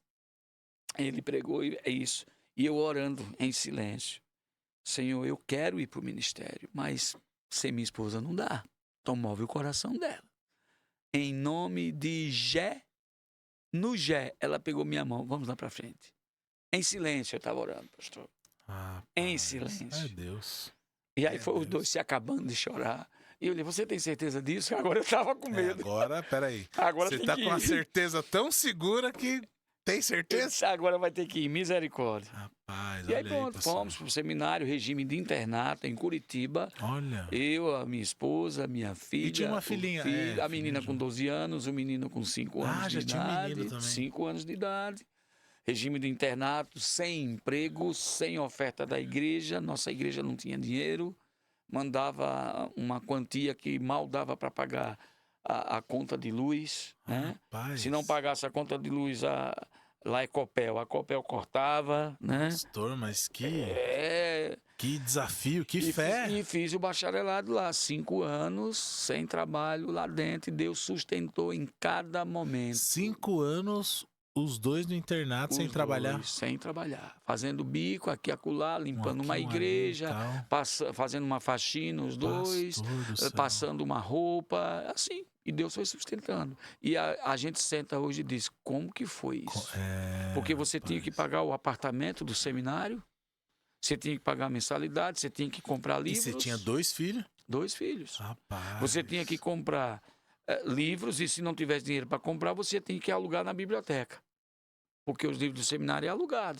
pregou, é isso. E eu orando em silêncio. Senhor, eu quero ir para o ministério, mas sem minha esposa não dá. Então move o coração dela. Em nome de no Gé, ela pegou minha mão. Vamos lá para frente. Em silêncio eu estava orando, pastor. Em silêncio. É Deus. E aí foi os dois se acabando de chorar. E eu falei, você tem certeza disso? Agora eu estava com medo. Agora, peraí. Agora você está com a certeza tão segura que tem certeza? Agora vai ter que ir, misericórdia. Rapaz, e aí pronto, fomos para o seminário, regime de internato em Curitiba. Olha. Eu, a minha esposa, minha filha. E tinha uma filhinha. A menina com 12 anos, o menino com 5 anos de idade. Tinha um menino também. 5 anos de idade. Regime de internato, sem emprego, sem oferta da igreja. Nossa igreja não tinha dinheiro. Mandava uma quantia que mal dava para pagar a conta de luz. Né? Se não pagasse a conta de luz, lá é Copel. A Copel cortava, né? Pastor, mas que desafio, que fé. E fiz o bacharelado lá, 5 anos, sem trabalho lá dentro. E Deus sustentou em cada momento. 5 anos... Os dois no internato sem trabalhar? Sem trabalhar. Fazendo bico aqui e acolá, limpando uma igreja, fazendo uma faxina, os dois, passando uma roupa, assim. E Deus foi sustentando. E a gente senta hoje e diz, como que foi isso? Porque você tinha que pagar o apartamento do seminário, você tinha que pagar a mensalidade, você tinha que comprar livros. E você tinha 2 filhos? 2 filhos. Rapaz. Você tinha que comprar livros e se não tivesse dinheiro para comprar, você tem que alugar na biblioteca. Porque os livros do seminário é alugado.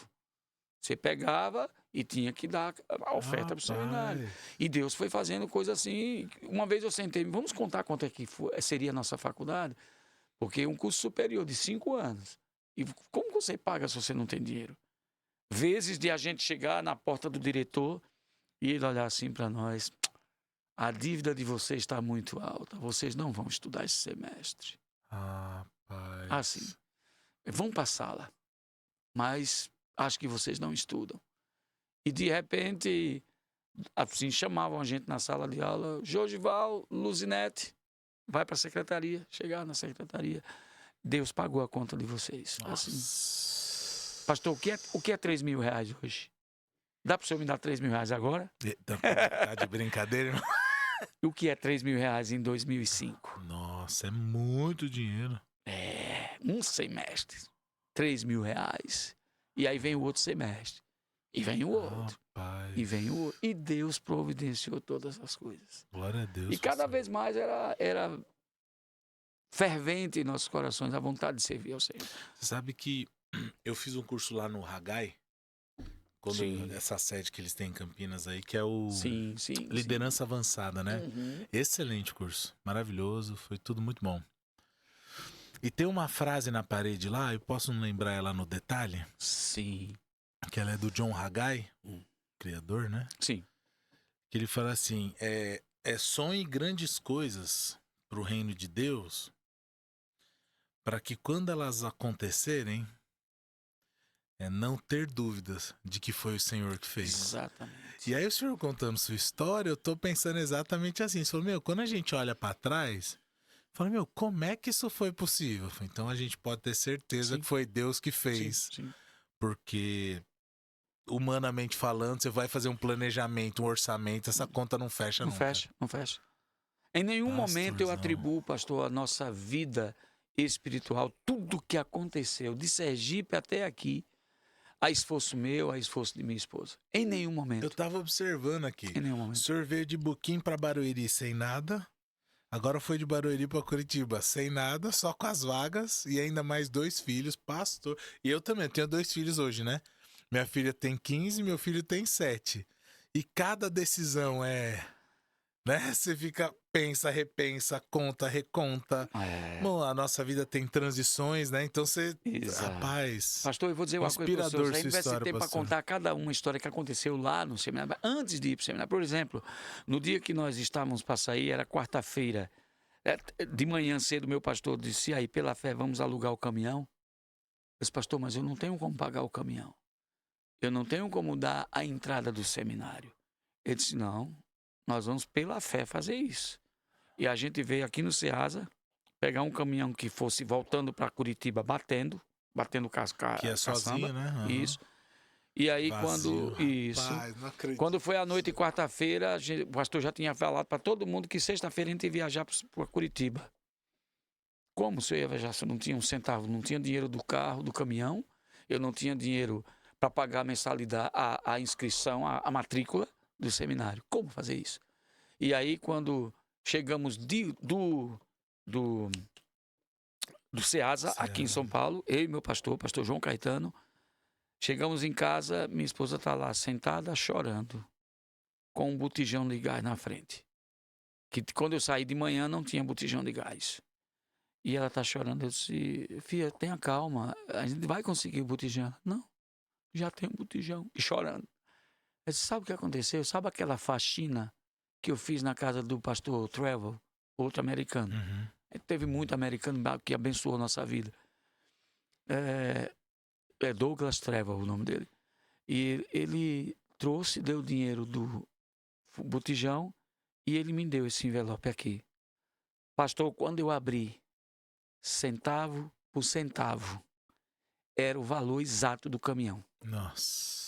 Você pegava e tinha que dar a oferta para o seminário. E Deus foi fazendo coisa assim. Uma vez eu sentei, vamos contar quanto é que seria a nossa faculdade? Porque é um curso superior de 5 anos. E como você paga se você não tem dinheiro? Vezes de a gente chegar na porta do diretor e ele olhar assim para nós... A dívida de vocês está muito alta. Vocês não vão estudar esse semestre. Rapaz. Assim. Vão para a sala. Mas acho que vocês não estudam. E de repente, assim, chamavam a gente na sala de aula. Jorgival, Luzinete, vai para a secretaria. Chegar na secretaria. Deus pagou a conta de vocês. Assim. Pastor, o que é 3 mil reais hoje? Dá para o senhor me dar 3 mil reais agora? Tá de brincadeira, irmão? O que é 3 mil reais em 2005? Nossa, é muito dinheiro. Um semestre. 3 mil reais. E aí vem o outro semestre. E vem o outro. Rapaz. E vem o outro. E Deus providenciou todas as coisas. Glória a Deus. E cada vez mais era fervente em nossos corações a vontade de servir ao Senhor. Você sabe que eu fiz um curso lá no Hagai. Essa sede que eles têm em Campinas aí, que é o Liderança Avançada, né? Excelente curso, maravilhoso, foi tudo muito bom. E tem uma frase na parede lá, eu posso não lembrar ela no detalhe? Sim. Que ela é do John Haggai, o criador, né? Sim. que ele fala assim, sonhe grandes coisas para o reino de Deus, para que quando elas acontecerem, não ter dúvidas de que foi o Senhor que fez. Exatamente. E aí o senhor contando sua história, eu tô pensando exatamente assim. Você falou, meu, quando a gente olha para trás, fala, meu, como é que isso foi possível? Então a gente pode ter certeza Sim. que foi Deus que fez. Sim. Porque, humanamente falando, você vai fazer um planejamento, um orçamento, essa conta não fecha nunca. Não fecha. Em nenhum momento eu atribuo, pastor, a nossa vida espiritual, tudo que aconteceu, de Sergipe até aqui, a esforço meu, a esforço de minha esposa. Em nenhum momento. Eu tava observando aqui. Em nenhum O momento. senhor veio de Buquim para Barueri sem nada. Agora foi de Barueri para Curitiba sem nada, só com as vagas e ainda mais 2 filhos, pastor. E eu também tenho 2 filhos hoje, né? Minha filha tem 15, meu filho tem 7. E cada decisão né? Você fica, pensa, repensa, conta, reconta. Bom, a nossa vida tem transições, né? Então você, Exato. rapaz, Pastor, eu vou dizer uma coisa para você. Se a gente tivesse tempo para contar cada uma história que aconteceu lá no seminário, antes de ir para o seminário. Por exemplo, no dia que nós estávamos para sair, era quarta-feira. De manhã cedo, meu pastor disse, aí, pela fé, vamos alugar o caminhão? Eu disse, pastor, mas eu não tenho como pagar o caminhão. Eu não tenho como dar a entrada do seminário. Ele disse, não, nós vamos pela fé fazer isso. E a gente veio aqui no Ceasa, pegar um caminhão que fosse voltando para Curitiba, batendo caçamba. Que é sozinho, né? Uhum. Isso. E aí, vazio, quando foi a noite de quarta-feira, o pastor já tinha falado para todo mundo que sexta-feira a gente ia viajar para Curitiba. Como se eu ia viajar se eu não tinha um centavo? Não tinha dinheiro do carro, do caminhão, eu não tinha dinheiro para pagar a mensalidade, a inscrição, a matrícula do seminário. Como fazer isso? E aí, quando chegamos do Ceasa, aqui em São Paulo, eu e meu pastor João Caetano, chegamos em casa, minha esposa está lá sentada, chorando, com um botijão de gás na frente. Que quando eu saí de manhã não tinha botijão de gás. E ela está chorando, eu disse, filha, tenha calma, a gente vai conseguir o botijão. Não, já tem um botijão. E chorando. Eu disse, sabe o que aconteceu? Sabe aquela faxina que eu fiz na casa do pastor Trevor, outro americano? Uhum. Teve muito americano que abençoou a nossa vida. É Douglas Trevor o nome dele. E ele trouxe, deu o dinheiro do botijão e ele me deu esse envelope aqui. Pastor, quando eu abri, centavo por centavo, era o valor exato do caminhão. Nossa.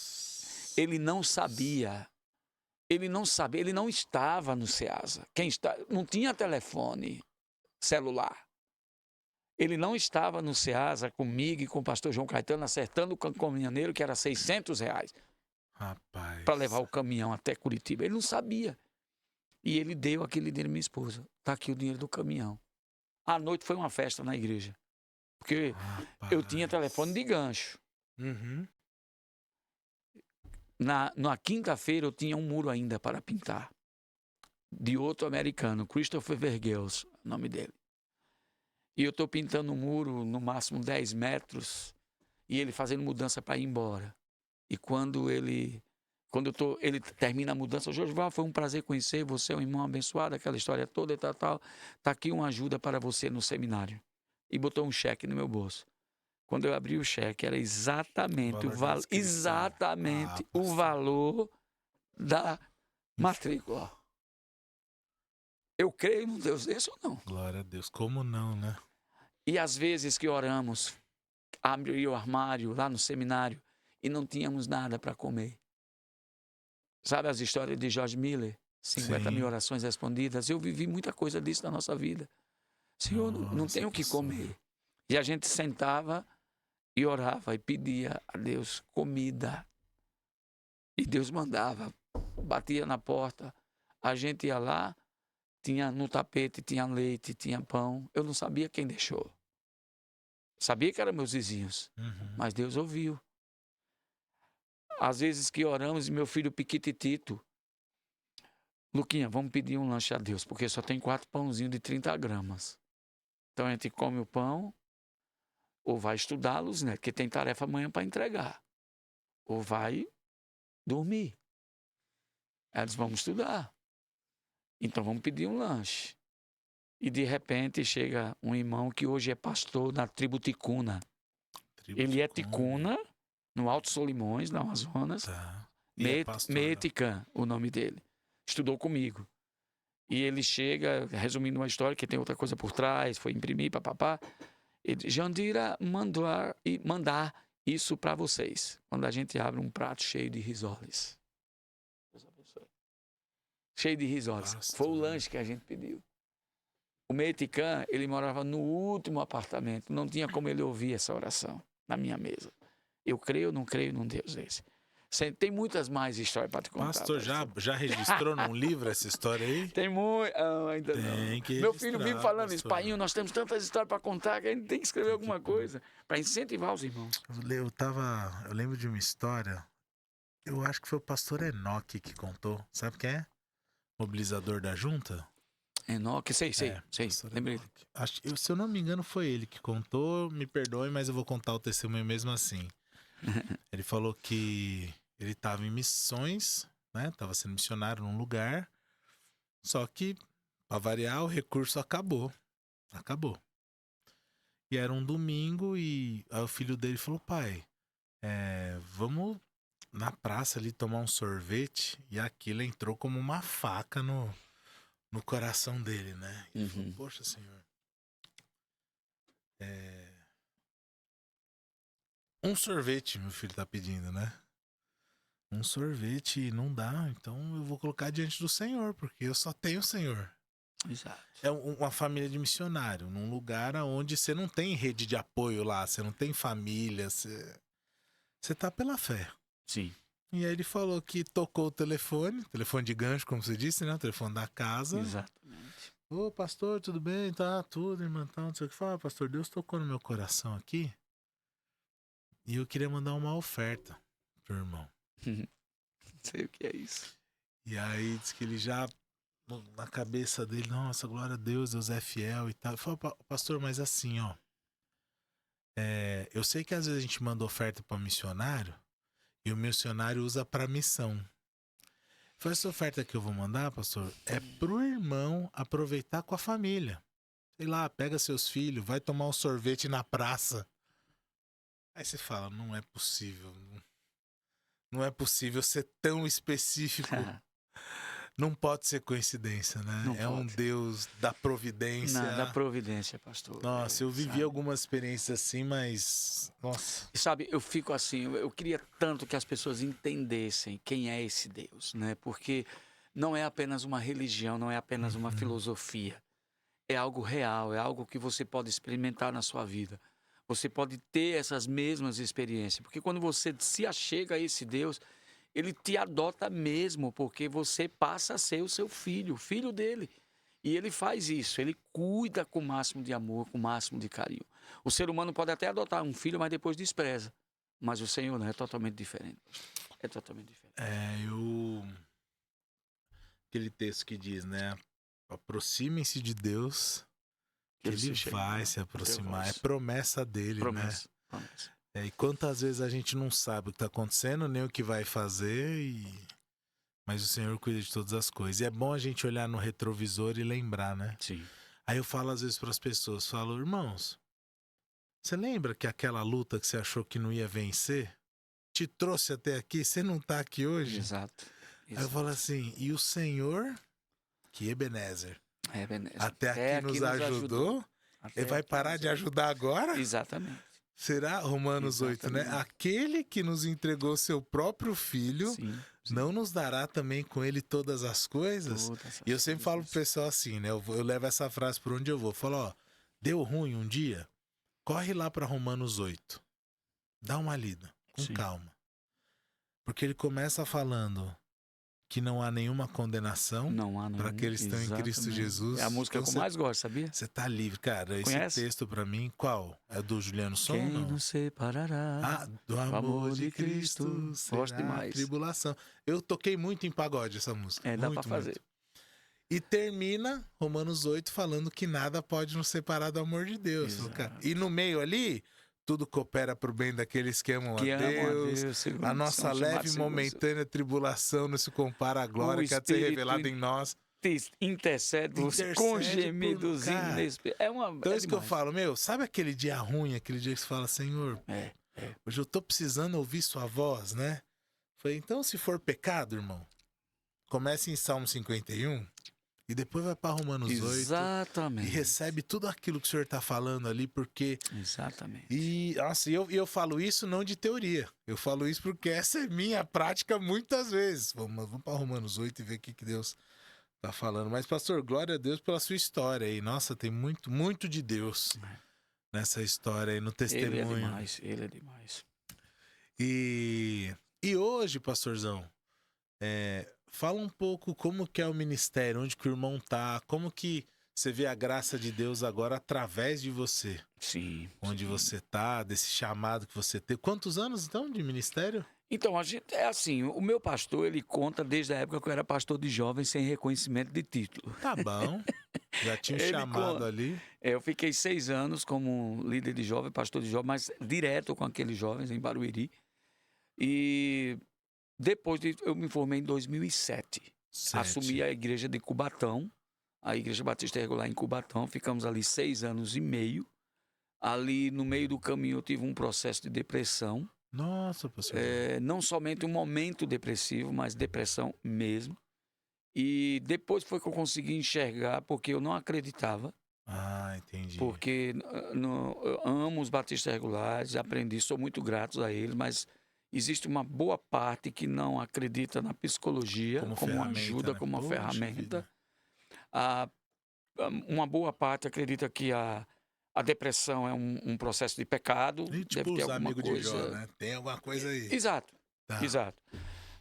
Ele não sabia, ele não estava no Ceasa. Não tinha telefone celular. Ele não estava no Ceasa comigo e com o pastor João Caetano acertando o caminhoneiro que era R$600 para levar o caminhão até Curitiba. Ele não sabia. E ele deu aquele dinheiro à minha esposa. Está aqui o dinheiro do caminhão. À noite foi uma festa na igreja. Porque eu tinha telefone de gancho. Uhum. Na quinta-feira eu tinha um muro ainda para pintar. De outro americano, Christopher Vergels, o nome dele. E eu estou pintando um muro no máximo 10 metros e ele fazendo mudança para ir embora. E quando ele termina a mudança, Josival, foi um prazer conhecer você, um irmão abençoado, aquela história toda e tal. Tá aqui uma ajuda para você no seminário. E botou um cheque no meu bolso. Quando eu abri o cheque, era exatamente o valor da matrícula. Eu creio num Deus desse ou não? Glória a Deus. Como não, né? E às vezes que oramos, abri o armário lá no seminário e não tínhamos nada para comer. Sabe as histórias de George Miller? 50.000 orações respondidas. Eu vivi muita coisa disso na nossa vida. Senhor, não tenho o que comer. E a gente sentava e orava e pedia a Deus comida. E Deus mandava, batia na porta. A gente ia lá, tinha no tapete, tinha leite, tinha pão. Eu não sabia quem deixou. Sabia que eram meus vizinhos, mas Deus ouviu. Às vezes que oramos e meu filho piquititito, Luquinha, vamos pedir um lanche a Deus, porque só tem 4 pãozinhos de 30 gramas. Então a gente come o pão, ou vai estudá-los, né? Porque tem tarefa amanhã para entregar. Ou vai dormir. Ela disse, vamos estudar. Então vamos pedir um lanche. E de repente chega um irmão que hoje é pastor na tribo Ticuna. Ele é Ticuna, no Alto Solimões, na Amazonas. Tá. E é pastor, Metican, o nome dele. Estudou comigo. E ele chega, resumindo uma história, que tem outra coisa por trás, foi imprimir, papapá. Ele, Jandira mandar isso para vocês. Quando a gente abre um prato cheio de risoles. Cheio de risoles. Pastor. Foi o lanche que a gente pediu. O Metican, ele morava no último apartamento. Não tinha como ele ouvir essa oração na minha mesa. Eu creio ou não creio num Deus desse. Tem muitas mais histórias para te contar. Pastor, já registrou num livro essa história aí? Tem muito. Ainda Tem não. que Meu filho vive falando pastor. isso. Painho, nós temos tantas histórias para contar que a gente tem que escrever alguma coisa para incentivar os irmãos. Eu lembro de uma história. Eu acho que foi o pastor Enoque que contou. Sabe quem é? Mobilizador da junta? Enoque, sei. pastor Lembrei. Enoque. Se eu não me engano, foi ele que contou. Me perdoe, mas eu vou contar o testemunho mesmo assim. Ele falou que ele estava em missões, né? Estava sendo missionário num lugar. Só que, para variar, o recurso acabou. E era um domingo e aí o filho dele falou, pai, vamos na praça ali tomar um sorvete. E aquilo entrou como uma faca no coração dele, né? E ele falou, poxa, senhor, um sorvete meu filho tá pedindo, né? Um sorvete não dá, então eu vou colocar diante do Senhor, porque eu só tenho o Senhor. Exato. É uma família de missionário, num lugar onde você não tem rede de apoio lá, você não tem família, você tá pela fé. Sim. E aí ele falou que tocou o telefone de gancho, como você disse, né? O telefone da casa. Exatamente. Ô, pastor, tudo bem? Tá, tudo, irmão, tá, não sei o que. Fala, pastor, Deus tocou no meu coração aqui e eu queria mandar uma oferta pro irmão. Não sei o que é isso. E aí diz que ele já, na cabeça dele, nossa, glória a Deus, Deus é fiel e tal. Eu falei, pastor, mas assim, ó, eu sei que às vezes a gente manda oferta para missionário e o missionário usa para missão. Foi essa oferta que eu vou mandar, pastor, é pro irmão aproveitar com a família. Sei lá, pega seus filhos, vai tomar um sorvete na praça. Aí você fala, não é possível. Não é possível ser tão específico. Não pode ser coincidência, né? Não é pode. um Deus da providência. Da providência, pastor. Nossa, eu vivi sabe? algumas experiências assim, mas... Nossa. E sabe, eu fico assim, eu queria tanto que as pessoas entendessem quem é esse Deus, né? Porque não é apenas uma religião, não é apenas uma filosofia. É algo real, é algo que você pode experimentar na sua vida. Você pode ter essas mesmas experiências. Porque quando você se achega a esse Deus, ele te adota mesmo, porque você passa a ser o seu filho, o filho dele. E ele faz isso, ele cuida com o máximo de amor, com o máximo de carinho. O ser humano pode até adotar um filho, mas depois despreza. Mas o Senhor não, é totalmente diferente. É totalmente diferente. Aquele texto que diz, né? Aproximem-se de Deus, que ele vai se aproximar. É promessa dele, Promessa. E quantas vezes a gente não sabe o que está acontecendo, nem o que vai fazer, mas o Senhor cuida de todas as coisas. E é bom a gente olhar no retrovisor e lembrar, né? Sim. Aí eu falo às vezes para as pessoas, falo, irmãos, você lembra que aquela luta que você achou que não ia vencer, te trouxe até aqui, você não está aqui hoje? Exato. Aí eu falo assim, e o Senhor, que Ebenezer, até aqui nos ajudou, ele vai parar de ajudar agora? Exatamente. Será? Romanos 8, né? Aquele que nos entregou seu próprio filho, sim. Não nos dará também com ele todas as coisas? E eu sempre falo pro pessoal assim, né? Eu levo essa frase por onde eu vou. Eu falo, ó, deu ruim um dia? Corre lá para Romanos 8. Dá uma lida, com calma. Porque ele começa falando que não há nenhuma condenação para aqueles que estão em Cristo Jesus. É a música que eu mais gosto, sabia? Você tá livre, cara. Conhece? Esse texto para mim, qual? É do Juliano Som? Quem nos separará do amor de Cristo gosto demais. Tribulação. Eu toquei muito em pagode essa música. Dá para fazer. Muito. E termina Romanos 8 falando que nada pode nos separar do amor de Deus. E no meio ali, tudo coopera para o bem daqueles que amam Que a amam a Deus. Deus, segundo A nossa são leve e chamados segundo momentânea tribulação não se compara à glória o que há de ser Espírito revelada em nós. intercede com Intercede por... gemidos Cara, inexprimíveis. então é isso que eu demais. falo, meu, sabe aquele dia ruim, aquele dia que você fala, Senhor, hoje eu tô precisando ouvir sua voz, né? Falei, então se for pecado, irmão, comece em Salmo 51 e depois vai para Romanos 8 e Exatamente. recebe tudo aquilo que o Senhor tá falando ali, porque... Exatamente. E, nossa, eu falo isso não de teoria, eu falo isso porque essa é minha prática muitas vezes. Vamos para Romanos 8 e ver o que Deus tá falando. Mas, pastor, glória a Deus pela sua história aí. Nossa, tem muito, muito de Deus nessa história aí, no testemunho. Ele é demais. E hoje, pastorzão, fala um pouco como que é o ministério, onde que o irmão tá, como que você vê a graça de Deus agora através de você. Sim. Onde você tá, desse chamado que você teve. Quantos anos, então, de ministério? Então, a gente, é assim, o meu pastor, ele conta desde a época que eu era pastor de jovens sem reconhecimento de título. Tá bom. Já tinha um Ele chamado ali. Eu fiquei 6 anos como líder de jovem, pastor de jovem, mas direto com aqueles jovens em Barueri. E depois eu me formei em 2007. Assumi a igreja de Cubatão, a Igreja Batista Regular em Cubatão. Ficamos ali 6 anos e meio. Ali no meio do caminho eu tive um processo de depressão. Nossa, pastor. Não somente um momento depressivo, mas depressão mesmo. E depois foi que eu consegui enxergar, porque eu não acreditava. Ah, entendi. Porque eu amo os batistas regulares, aprendi, sou muito grato a eles, mas existe uma boa parte que não acredita na psicologia como uma ajuda, né? como uma Poxa ferramenta. Uma boa parte acredita que a depressão é um processo de pecado. E tipo deve ter os alguma amigos coisa... de Jó, né? Tem alguma coisa aí. Exato, Tá. exato.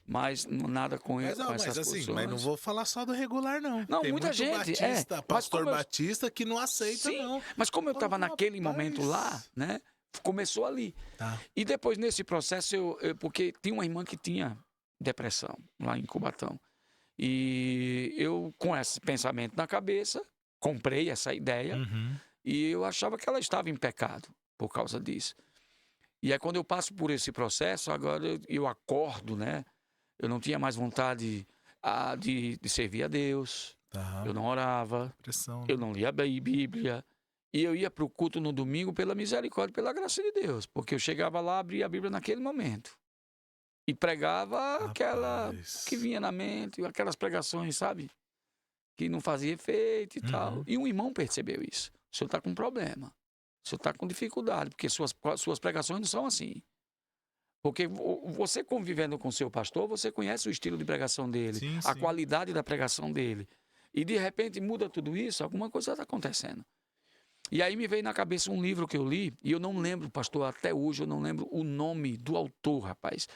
Mas nada com Mas, essas mas assim, posições. mas não vou falar só do regular, não. Não, tem muita muito gente, batista, pastor batista que não aceita, Sim, não. mas como eu estava naquele rapaz. momento lá, né? Começou ali. Tá. E depois, nesse processo, porque tinha uma irmã que tinha depressão lá em Cubatão. E eu, com esse pensamento na cabeça, comprei essa ideia e eu achava que ela estava em pecado por causa disso. E aí, quando eu passo por esse processo, agora eu acordo, né? Eu não tinha mais vontade de servir a Deus. Tá. Eu não orava. Pressão, eu não lia a Bíblia. E eu ia para o culto no domingo pela misericórdia, pela graça de Deus. Porque eu chegava lá, abria a Bíblia naquele momento. E pregava aquela que vinha na mente, aquelas pregações, sabe? Que não fazia efeito e tal. E um irmão percebeu isso. O senhor está com problema. O senhor está com dificuldade, porque suas pregações não são assim. Porque você convivendo com o seu pastor, você conhece o estilo de pregação dele, a qualidade da pregação dele. E de repente muda tudo isso, alguma coisa está acontecendo. E aí me veio na cabeça um livro que eu li, e eu não lembro, pastor, até hoje eu não lembro o nome do autor, rapaz.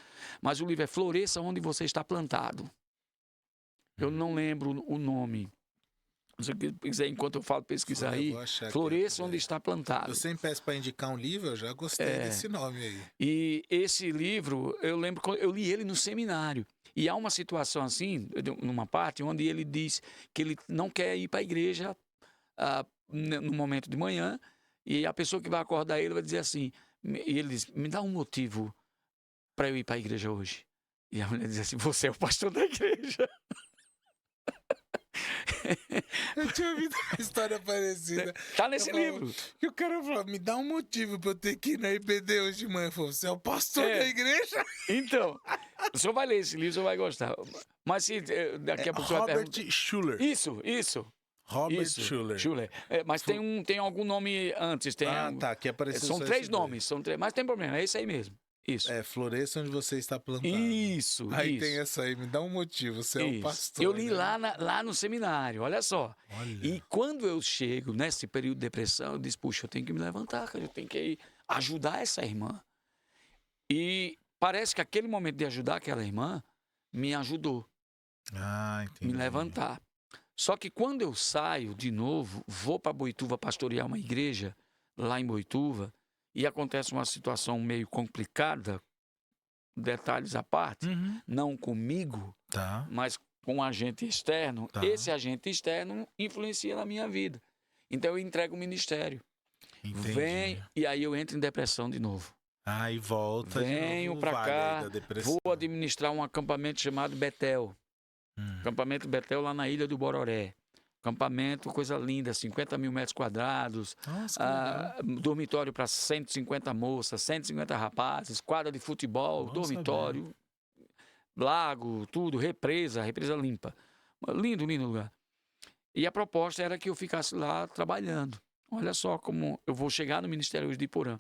Mas o livro é Floresça Onde Você Está Plantado. Eu não lembro o nome. Se você quiser, enquanto eu falo, pesquisar aí, Floresça Onde Está Plantado. Eu sempre peço para indicar um livro, eu já gostei desse nome aí. E esse livro, eu lembro, eu li ele no seminário. E há uma situação assim, numa parte, onde ele diz que ele não quer ir para a igreja no momento de manhã, e a pessoa que vai acordar ele vai dizer assim, e ele diz, me dá um motivo para eu ir para a igreja hoje. E a mulher diz assim, você é o pastor da igreja. Eu tinha ouvido uma história parecida. Tá nesse livro. E o cara falou, me dá um motivo pra eu ter que ir na IBD hoje de manhã. Falou, você é o pastor da igreja? Então, o senhor vai ler esse livro, o senhor vai gostar. Mas se daqui a pouco você vai perguntar... Robert Schuller. Isso. Robert Schuller. Mas tem algum nome antes. Tá, que apareceu. São 3 nomes, mas tem problema, é esse aí mesmo. Isso. Floresça Onde Você Está Plantado. Isso. Aí tem essa aí, me dá um motivo, você é o pastor. Eu li lá no seminário, olha só. E quando eu chego nesse período de depressão, eu disse, puxa, eu tenho que me levantar, cara, eu tenho que ajudar essa irmã. E parece que aquele momento de ajudar aquela irmã me ajudou. Entendi. Me levantar. Só que quando eu saio de novo, vou para Boituva pastorear uma igreja, lá em Boituva, e acontece uma situação meio complicada, detalhes à parte, não comigo, mas com um agente externo. Esse agente externo influencia na minha vida. Então eu entrego o ministério. Vem, e aí eu entro em depressão de novo. E volta Venho de novo, para cá, depressão. vou administrar um acampamento chamado Betel. Acampamento Betel lá na Ilha do Bororé. Acampamento, coisa linda, 50 mil metros quadrados. Nossa, que legal. Dormitório para 150 moças, 150 rapazes, quadra de futebol, Bom dormitório, lago, tudo, represa limpa. Lindo, lindo lugar. E a proposta era que eu ficasse lá trabalhando. Olha só como eu vou chegar no Ministério de Iporã.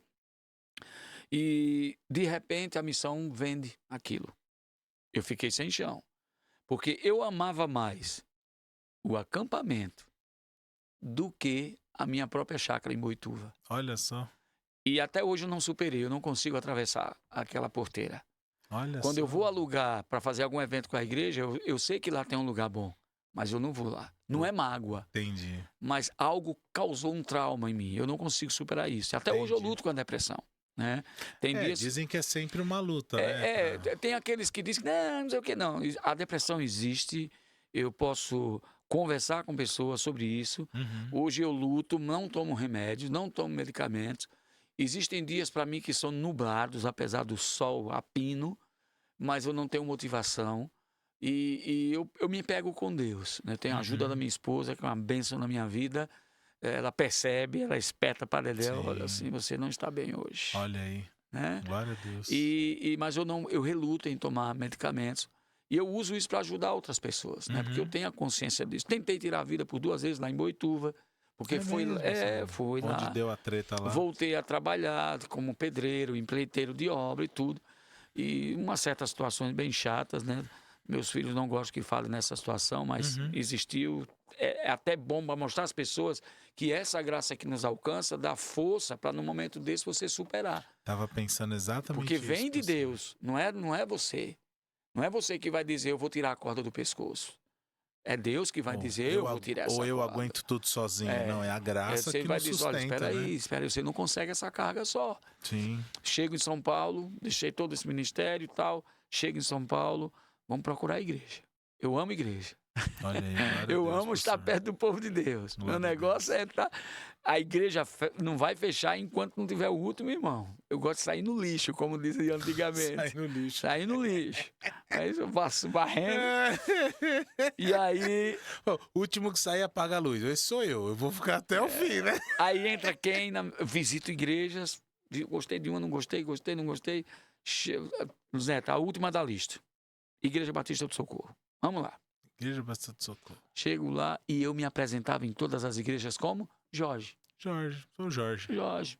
E, de repente, a missão vende aquilo. Eu fiquei sem chão. Porque eu amava mais o acampamento do que a minha própria chácara em Boituva. Olha só. E até hoje eu não superei, eu não consigo atravessar aquela porteira. Quando só. eu vou alugar para fazer algum evento com a igreja, eu sei que lá tem um lugar bom, mas eu não vou lá. Não é mágoa. Entendi. Mas algo causou um trauma em mim. Eu não consigo superar isso. Até hoje eu luto com a depressão. Né? Tem dias... Dizem que é sempre uma luta, né? Tem aqueles que dizem que não sei o que, não. A depressão existe, eu posso conversar com pessoas sobre isso. Hoje eu luto, não tomo remédios, não tomo medicamentos. Existem dias para mim que são nublados, apesar do sol a pino, mas eu não tenho motivação. E eu me pego com Deus. Né? Tenho a ajuda da minha esposa, que é uma bênção na minha vida. Ela percebe, ela espeta para ele, olha assim, você não está bem hoje. Olha aí, né? Glória a Deus. Mas eu reluto em tomar medicamentos. E eu uso isso para ajudar outras pessoas, né? Porque eu tenho a consciência disso. Tentei tirar a vida por 2 vezes lá em Boituva, porque foi lá. Onde deu a treta lá? Voltei a trabalhar como pedreiro, empreiteiro de obra e tudo. E umas certas situações bem chatas, né? Meus filhos não gostam que fale nessa situação, mas existiu. É até bom para mostrar às pessoas que essa graça que nos alcança dá força para, no momento desse, você superar. Estava pensando exatamente Porque isso. Porque vem de Deus, não é você. Não é você que vai dizer, eu vou tirar a corda do pescoço. É Deus que vai dizer, eu vou tirar essa corda. Ou eu aguento tudo sozinho. Não, é a graça que nos sustenta. Olha, espera aí, você não consegue essa carga só. Sim. Chego em São Paulo, deixei todo esse ministério e tal. Chego em São Paulo, vamos procurar a igreja. Eu amo a igreja. Olha aí, eu amo estar perto do povo de Deus. Meu negócio é estar... A igreja não vai fechar enquanto não tiver o último irmão. Eu gosto de sair no lixo, como dizia antigamente. Sair no lixo. Sair no lixo. Aí eu passo varrendo. E aí... O último que sair apaga a luz. Esse sou eu. Eu vou ficar até o fim, né? Aí entra quem? Visito igrejas. Gostei de uma, não gostei, não gostei. Zé, tá a última da lista. Igreja Batista do Socorro. Vamos lá. Igreja Batista do Socorro. Chego lá e eu me apresentava em todas as igrejas como Jorge. Sou Jorge.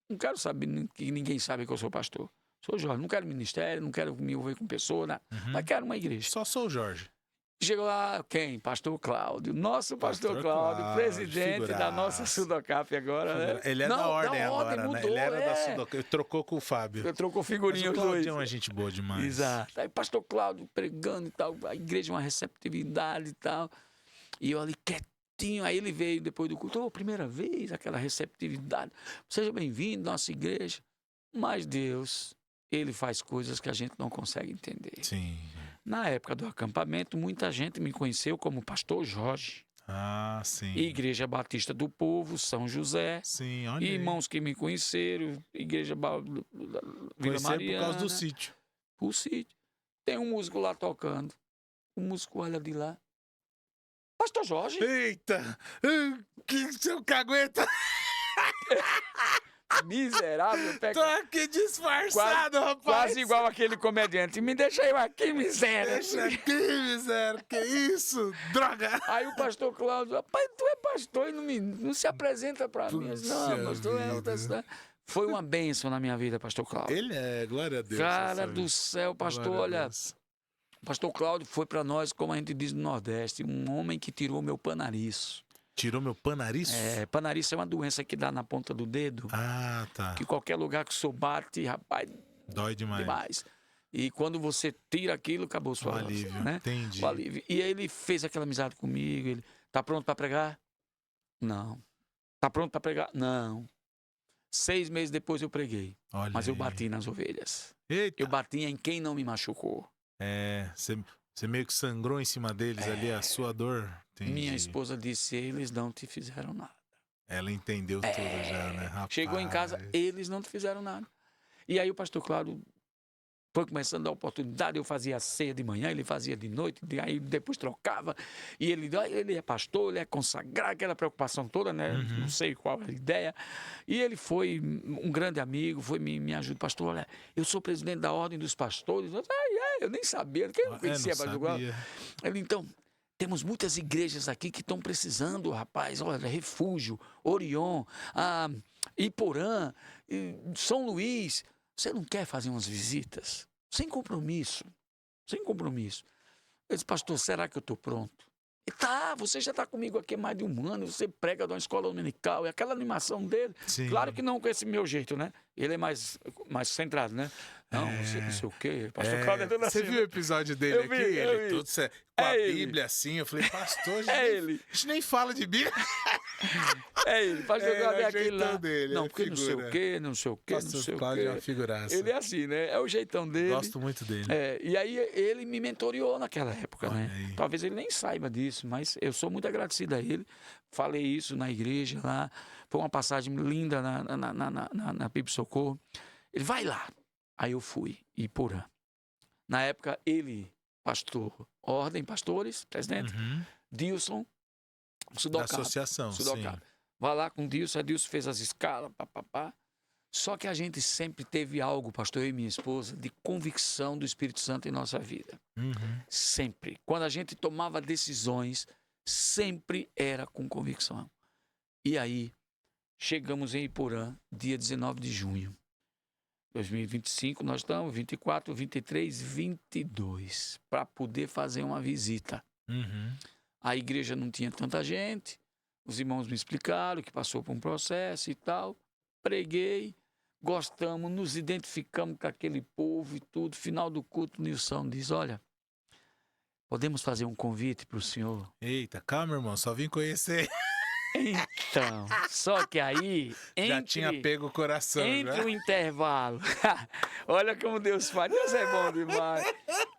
Não quero saber que ninguém sabe que eu sou pastor. Sou Jorge. Não quero ministério, não quero me envolver com pessoa, né? Mas quero uma igreja. Só sou Jorge. Chegou lá, quem? Pastor Cláudio. Nosso pastor Cláudio, presidente da nossa Sudocap agora, né? Ele é da ordem agora, mudou, né? Ele era da Sudocap. Trocou com o Fábio. Trocou figurinha os dois. O Cláudio é uma gente boa demais. Exato. Aí pastor Cláudio pregando e tal, a igreja uma receptividade e tal. E eu ali quietinho, aí ele veio depois do culto, primeira vez, aquela receptividade. Seja bem-vindo à nossa igreja. Mas Deus, ele faz coisas que a gente não consegue entender. Sim. Na época do acampamento, muita gente me conheceu como pastor Jorge. Ah, sim. Igreja Batista do Povo, São José. Sim, olha. Irmãos que me conheceram, Igreja Vila Mariana. Por causa do sítio. O sítio. Tem um músico lá tocando. O músico olha de lá. Pastor Jorge. Eita! Que seu cagueta! Miserável. Tô aqui disfarçado, rapaz. Quase igual aquele comediante. Me deixa eu aqui, miséria. Deixa aqui, miséria. Que isso? Droga! Aí o pastor Cláudio, rapaz, tu é pastor e não se apresenta pra mim. Não, pastor é outra cidade. Foi uma bênção na minha vida, pastor Cláudio. Ele é, glória a Deus. Cara do céu, pastor, olha... O pastor Cláudio foi para nós, como a gente diz no Nordeste, um homem que tirou meu panariço. Tirou meu panariço? Panariço é uma doença que dá na ponta do dedo. Ah, tá. Que qualquer lugar que o senhor bate, rapaz... Dói demais. E quando você tira aquilo, acabou sua... alívio, né? Entendi. O alívio. E aí ele fez aquela amizade comigo. Ele, tá pronto para pregar? Não. Tá pronto para pregar? Não. 6 meses depois eu preguei. Olha mas aí. eu bati nas ovelhas. Eita. Eu bati em quem não me machucou. Você meio que sangrou em cima deles ali, a sua dor. Entendi. Minha esposa disse, eles não te fizeram nada. Ela entendeu tudo já, né, rapaz? Chegou em casa, eles não fizeram nada. E aí o pastor Cláudio foi começando a dar oportunidade, eu fazia a ceia de manhã, ele fazia de noite, aí depois trocava, e ele é pastor, ele é consagrado, aquela preocupação toda, né? Uhum. Não sei qual a ideia. E ele foi um grande amigo, foi me ajudar, pastor, olha, eu sou presidente da Ordem dos Pastores. Eu nem sabia, quem não conhecia pastor Cláudio? Ele, então, temos muitas igrejas aqui que estão precisando, rapaz, olha, Refúgio, Orion, Iporã, São Luís. Você não quer fazer umas visitas? Sem compromisso. Sem compromisso. Eu disse, pastor, será que eu estou pronto? E tá, você já está comigo aqui há mais de um ano, você prega de uma escola dominical, e aquela animação dele. Sim. Claro que não com esse meu jeito, né? Ele é mais centrado, né? Não, você não sei o quê. Pastor Cláudio é todo assim. Você viu o episódio dele aqui? Ele todo com a ele. Bíblia assim. Eu falei, pastor, ele. A gente nem fala de Bíblia. É ele, pastor Cláudio é aquele lá. Dele, não, porque não sei o quê, não sei o quê, pastor não sei Cláudio o quê. É uma figuraça. Ele é assim, né? É o jeitão dele. Gosto muito dele. E aí ele me mentoreou naquela época, né? Talvez ele nem saiba disso, mas eu sou muito agradecido a ele. Falei isso na igreja lá. Foi uma passagem linda na Bíblia Socorro. Ele, vai lá. Aí eu fui, Iporã. Na época, ele, pastor, Ordem Pastores, presidente, Dilson, Sudocado. Da associação, sim. Vai lá com Dilson, a Dilson fez as escalas, papapá. Só que a gente sempre teve algo, pastor, eu e minha esposa, de convicção do Espírito Santo em nossa vida. Sempre. Quando a gente tomava decisões, sempre era com convicção. E aí, chegamos em Iporã, dia 19 de junho. 2025, nós estamos 24, 23, 22, para poder fazer uma visita. A igreja não tinha tanta gente, os irmãos me explicaram que passou por um processo e tal. Preguei, gostamos, nos identificamos com aquele povo e tudo. Final do culto, Nilson diz, olha, podemos fazer um convite para o senhor? Eita, calma, irmão, só vim conhecer. Então, só que aí... já tinha pego o coração, entre o intervalo... Olha como Deus faz, Deus é bom demais.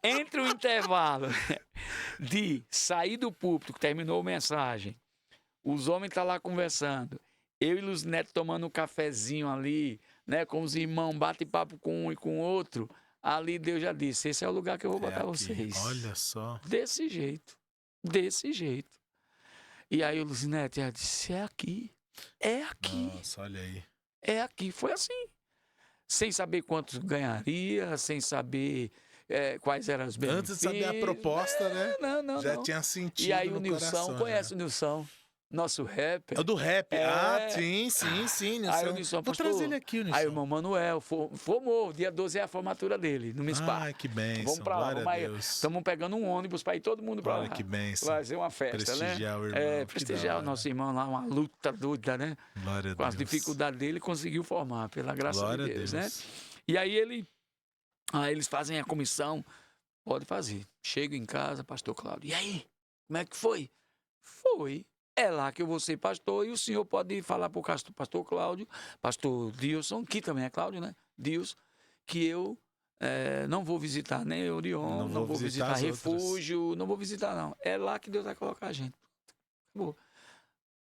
Entre o intervalo de sair do púlpito, que terminou a mensagem, os homens estão lá conversando, eu e Luz Neto tomando um cafezinho ali, né, com os irmãos, bate papo com um e com o outro, ali Deus já disse, esse é o lugar que eu vou botar vocês. Olha só. Desse jeito. E aí o Luzinete já disse, é aqui. Nossa, olha aí. É aqui. Foi assim. Sem saber quantos ganharia, sem saber quais eram os benefícios. Antes de saber a proposta, né? Não. Já tinha sentido. E aí o Nilson, conhece o Nilson? Nosso rapper. É o do rap. Sim, Nilson. Aí o Nilson, vou trazer ele aqui, o Nilson. Aí o irmão Manuel formou. Dia 12 é a formatura dele, no MISPA. Ai, que bênção. Vamos pra lá, vamos aí. Estamos pegando um ônibus para ir todo mundo para lá. Olha que bênção. Fazer uma festa, prestigiar né? O irmão. Prestigiar o nosso irmão lá, uma luta doida, né? Glória a Deus. Com as dificuldades dele, conseguiu formar, pela graça Glória de Deus, a né? Deus. E aí eles fazem a comissão, pode fazer. Chego em casa, pastor Cláudio, e aí? Como é que foi? Foi. É lá que eu vou ser pastor e o senhor pode falar para o pastor Cláudio, pastor Dilson, que também é Cláudio, né? Dilson, que eu não vou visitar nem Orion, não vou visitar Refúgio, não vou visitar não. É lá que Deus vai colocar a gente. Acabou.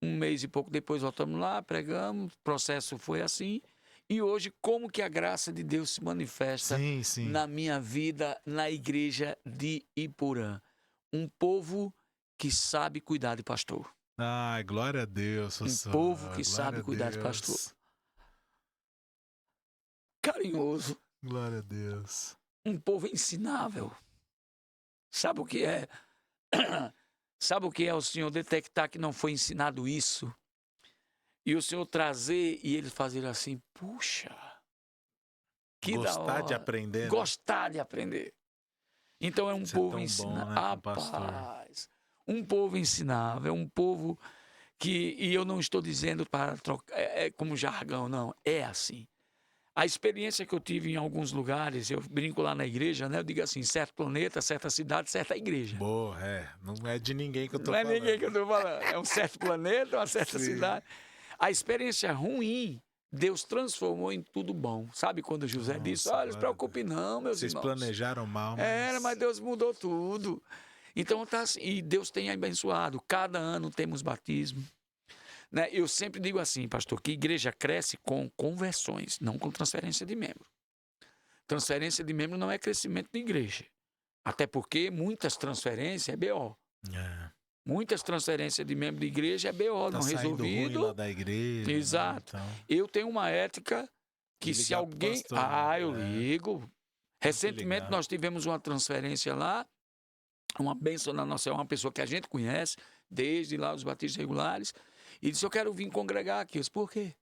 Um mês e pouco depois voltamos lá, pregamos, o processo foi assim. E hoje, como que a graça de Deus se manifesta na minha vida, na igreja de Iporã? Um povo que sabe cuidar de pastor. Ai, glória a Deus. Um povo que sabe cuidar de pastor. Carinhoso. Glória a Deus. Um povo ensinável. Sabe o que é? Sabe o que é o Senhor detectar que não foi ensinado isso? E o Senhor trazer e eles fazerem assim, puxa, que da hora. Gostar de aprender. Né? Gostar de aprender. Então é um povo ensinável. Né, rapaz, um povo ensinável, um povo que, e eu não estou dizendo para trocar, como jargão, não, é assim. A experiência que eu tive em alguns lugares, eu brinco lá na igreja, né? Eu digo assim, certo planeta, certa cidade, certa igreja. Boa, não é de ninguém que eu tô falando. Não é ninguém que eu tô falando, é um certo planeta, uma certa cidade. A experiência ruim, Deus transformou em tudo bom. Sabe quando José disse, olha, não se preocupe não, meus irmãos. Vocês planejaram mal, mas Deus mudou tudo. Então, tá assim, e Deus tem abençoado. Cada ano temos batismo. Né? Eu sempre digo assim, pastor, que igreja cresce com conversões, não com transferência de membro. Transferência de membro não é crescimento de igreja. Até porque muitas transferências é BO. É. Muitas transferências de membro de igreja é BO, Tá não saindo ruim resolvido. lá da igreja. Exato. Né? Então, Eu tenho uma ética que se ligar pro alguém... pastor, eu é. ligo. Recentemente ligar. nós tivemos uma transferência lá, uma bênção na nossa, uma pessoa que a gente conhece, desde lá os batistas regulares, e disse, eu quero vir congregar aqui. Eu disse, por quê?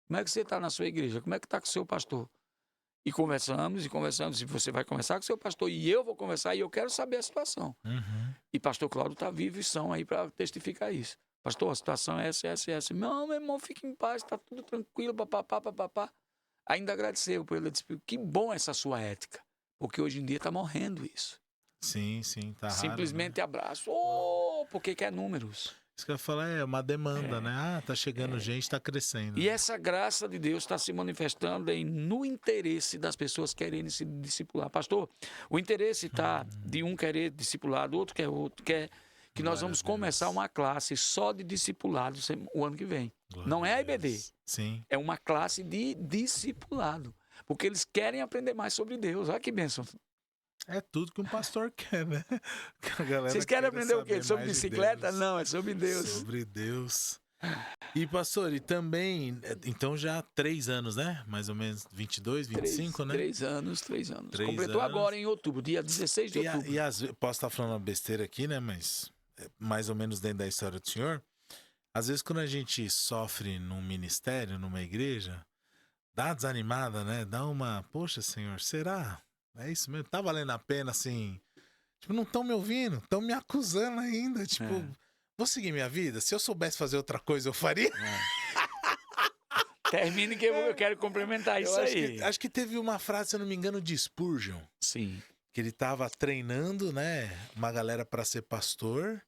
Como é que você está na sua igreja? Como é que está com o seu pastor? E conversamos, e você vai conversar com o seu pastor, e eu vou conversar, e eu quero saber a situação. Uhum. E pastor Cláudio está vivo e são aí para testificar isso. Pastor, a situação é essa. Não, meu irmão, fique em paz, está tudo tranquilo, papapá. Ainda agradeceu por ele, disse, que bom essa sua ética, porque hoje em dia está morrendo isso. Sim, tá raro, Simplesmente né? abraço, porque quer números. Isso que eu ia falar é uma demanda, né? Ah, tá chegando gente, tá crescendo. E essa graça de Deus está se manifestando no interesse das pessoas quererem se discipular. Pastor, o interesse está de um querer discipular, do outro quer que nós vamos começar uma classe só de discipulado o ano que vem. Glória Não é a a IBD, Deus. Sim. é uma classe de discipulado. Porque eles querem aprender mais sobre Deus. Olha que bênção. É tudo que um pastor quer, né? Que a galera Vocês querem queira aprender o quê? saber Sobre mais de bicicleta? Deus. Não, é sobre Deus. Sobre Deus. E, pastor, e também, então já há 3 anos, né? Mais ou menos 22, 25, né? 3 anos. 3 Completou anos. agora em outubro, dia 16 de outubro. E às vezes, posso estar falando uma besteira aqui, né? Mas é mais ou menos dentro da história do senhor. Às vezes, quando a gente sofre num ministério, numa igreja, dá uma desanimada, né? Dá uma, poxa, senhor, será? É isso mesmo? Tá valendo a pena, assim? Tipo, não estão me ouvindo, estão me acusando ainda. Tipo, vou seguir minha vida? Se eu soubesse fazer outra coisa, eu faria? Termine que eu quero complementar isso aí. Acho que teve uma frase, se eu não me engano, de Spurgeon. Sim. Que ele tava treinando, né, uma galera para ser pastor.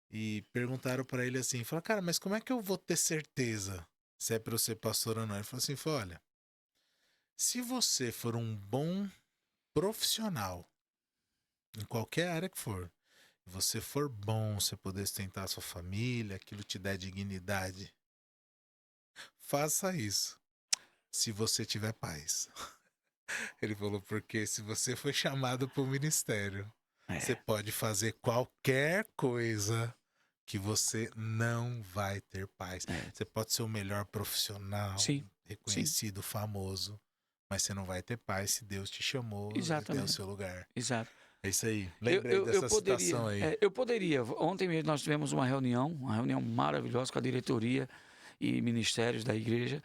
E perguntaram para ele assim, falaram, cara, mas como é que eu vou ter certeza se é para eu ser pastor ou não? Ele falou assim, olha, se você for um bom profissional, em qualquer área que for, você for bom, você poder sustentar a sua família, aquilo te der dignidade, faça isso, se você tiver paz. Ele falou, porque se você for chamado para o ministério, você pode fazer qualquer coisa que você não vai ter paz. Você pode ser o melhor profissional, reconhecido, famoso, mas você não vai ter paz se Deus te chamou e deu o seu lugar. Exato. É isso aí. Lembrei dessa citação aí. Eu poderia. Ontem mesmo nós tivemos uma reunião maravilhosa com a diretoria e ministérios da igreja.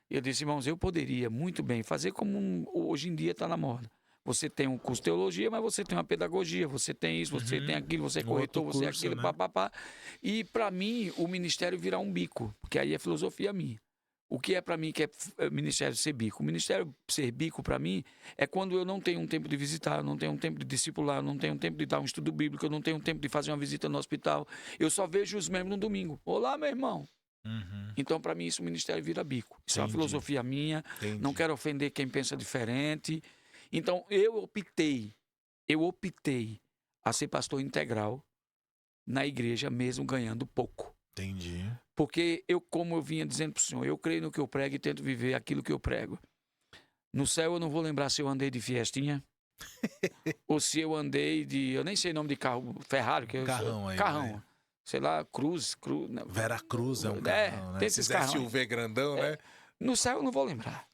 E eu disse, irmãos, eu poderia muito bem fazer como hoje em dia está na moda. Você tem um curso de teologia, mas você tem uma pedagogia, você tem isso, você tem aquilo, você é corretor, você é aquilo, papapá. E para mim, o ministério virar um bico, porque aí é filosofia minha. O que é para mim que é ministério ser bico? O ministério ser bico para mim é quando eu não tenho um tempo de visitar, eu não tenho um tempo de discipular, eu não tenho um tempo de dar um estudo bíblico, eu não tenho um tempo de fazer uma visita no hospital. Eu só vejo os membros no domingo. Olá, meu irmão. Então, para mim, isso o ministério vira bico. Isso é uma filosofia minha. Não quero ofender quem pensa diferente. Então, eu optei a ser pastor integral na igreja, mesmo ganhando pouco. Entendi. Porque como eu vinha dizendo para o senhor, eu creio no que eu prego e tento viver aquilo que eu prego. No céu eu não vou lembrar se eu andei de Fiestinha ou se eu andei de... Eu nem sei o nome de carro, Ferrari. Carrão aí. Carrão. Sei lá, Cruz. Vera Cruz é um carrão, né? Tem esses carrão. SUV grandão, né? No céu eu não vou lembrar.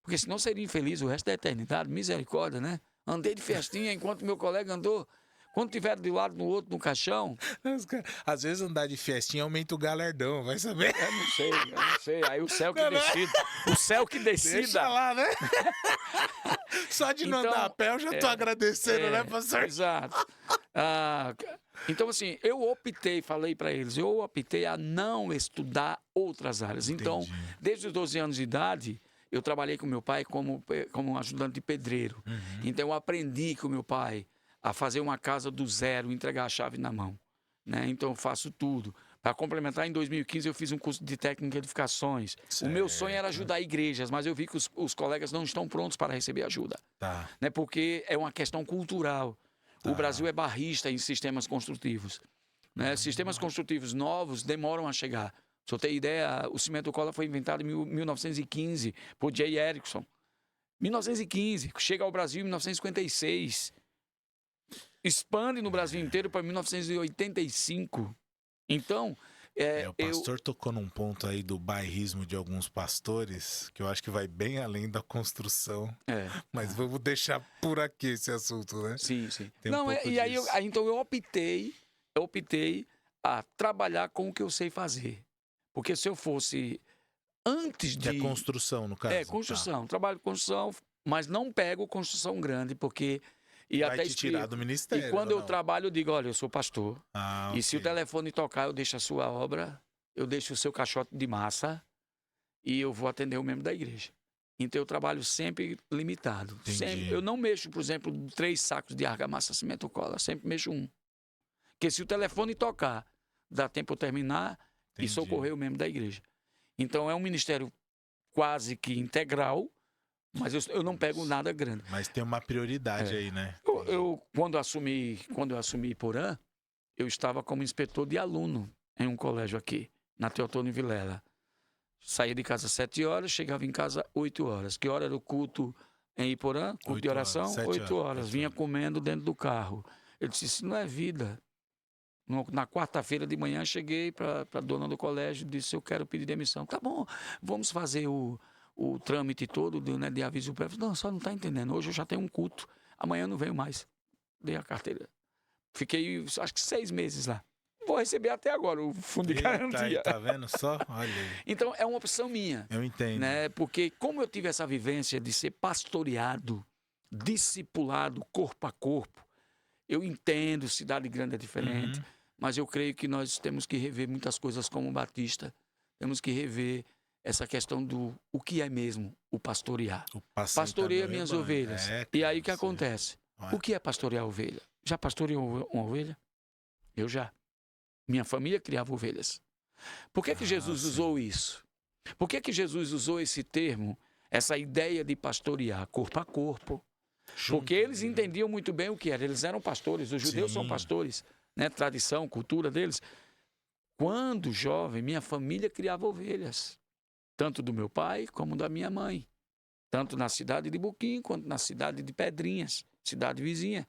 Porque senão seria infeliz o resto da eternidade. Misericórdia, né? Andei de Fiestinha enquanto meu colega andou. Quando tiver de um lado no outro, no caixão... Às vezes andar de Fiestinha aumenta o galardão, vai saber? Eu não sei. Aí o céu que decida. O céu que decida. Deixa lá, né? Só de não andar a pé eu já tô agradecendo, né, pastor? Exato. Então, assim, falei para eles, eu optei a não estudar outras áreas. Então, desde os 12 anos de idade, eu trabalhei com meu pai como ajudante de pedreiro. Então, eu aprendi com meu pai a fazer uma casa do zero, entregar a chave na mão. Né? Então, eu faço tudo. Para complementar, em 2015, eu fiz um curso de técnica de edificações. Certo. O meu sonho era ajudar igrejas, mas eu vi que os colegas não estão prontos para receber ajuda. Né? Porque é uma questão cultural. O Brasil é barrista em sistemas construtivos. Né? Sistemas construtivos novos demoram a chegar. Pra você ter ideia, o cimento cola foi inventado em 1915 por J. Erickson. 1915, chega ao Brasil em 1956. Expande no Brasil inteiro para 1985. Então, O pastor tocou num ponto aí do bairrismo de alguns pastores, que eu acho que vai bem além da construção. Mas vamos deixar por aqui esse assunto, né? Sim, sim. Tem Não, pouco e aí, disso. então eu optei a trabalhar com o que eu sei fazer. Porque se eu fosse antes Que de... é construção, no caso. construção. Trabalho com construção, mas não pego construção grande, porque... E Vai até te tirar explico. do ministério. E quando ou eu não? trabalho, eu digo, olha, eu sou pastor. E se o ok. telefone tocar, eu deixo a sua obra, eu deixo o seu caixote de massa e eu vou atender o membro da igreja. Então eu trabalho sempre limitado. Entendi. Sempre. Eu não mexo, por exemplo, 3 sacos de argamassa, cimento cola. Sempre mexo um. Porque se o telefone tocar, dá tempo eu terminar e socorrer o membro da igreja. Então é um ministério quase que integral, mas eu não pego nada grande. Mas tem uma prioridade aí, né? Quando eu assumi Iporã, eu estava como inspetor de aluno em um colégio aqui, na Teotônio Vilela. Saía de casa às 7 horas, chegava em casa às 8 horas. Que hora era o culto em Iporã? Culto de oração? 8 horas. Vinha comendo dentro do carro. Eu disse, isso não é vida. Na quarta-feira de manhã, cheguei para a dona do colégio e disse, eu quero pedir demissão. Tá bom, vamos fazer o trâmite todo de aviso prévio. Não, só não está entendendo. Hoje eu já tenho um culto. Amanhã eu não venho mais. Dei a carteira. Fiquei, acho que 6 meses lá. Vou receber até agora o fundo de garantia. Aí, tá vendo só? Olha aí. Então, é uma opção minha. Eu entendo. Né? Porque como eu tive essa vivência de ser pastoreado, discipulado, corpo a corpo, eu entendo, cidade grande é diferente, mas eu creio que nós temos que rever muitas coisas como Batista. Temos que rever essa questão do o que é mesmo o pastorear. Pastoreia minhas ovelhas. E aí o que acontece? O que é pastorear ovelha? Já pastoreou uma ovelha? Eu já. Minha família criava ovelhas. Por que Jesus usou isso? Por que Jesus usou esse termo, essa ideia de pastorear corpo a corpo? Porque eles entendiam muito bem o que era. Eles eram pastores, os judeus são pastores, né? Tradição, cultura deles. Quando jovem, minha família criava ovelhas, tanto do meu pai como da minha mãe, tanto na cidade de Buquim quanto na cidade de Pedrinhas, cidade vizinha.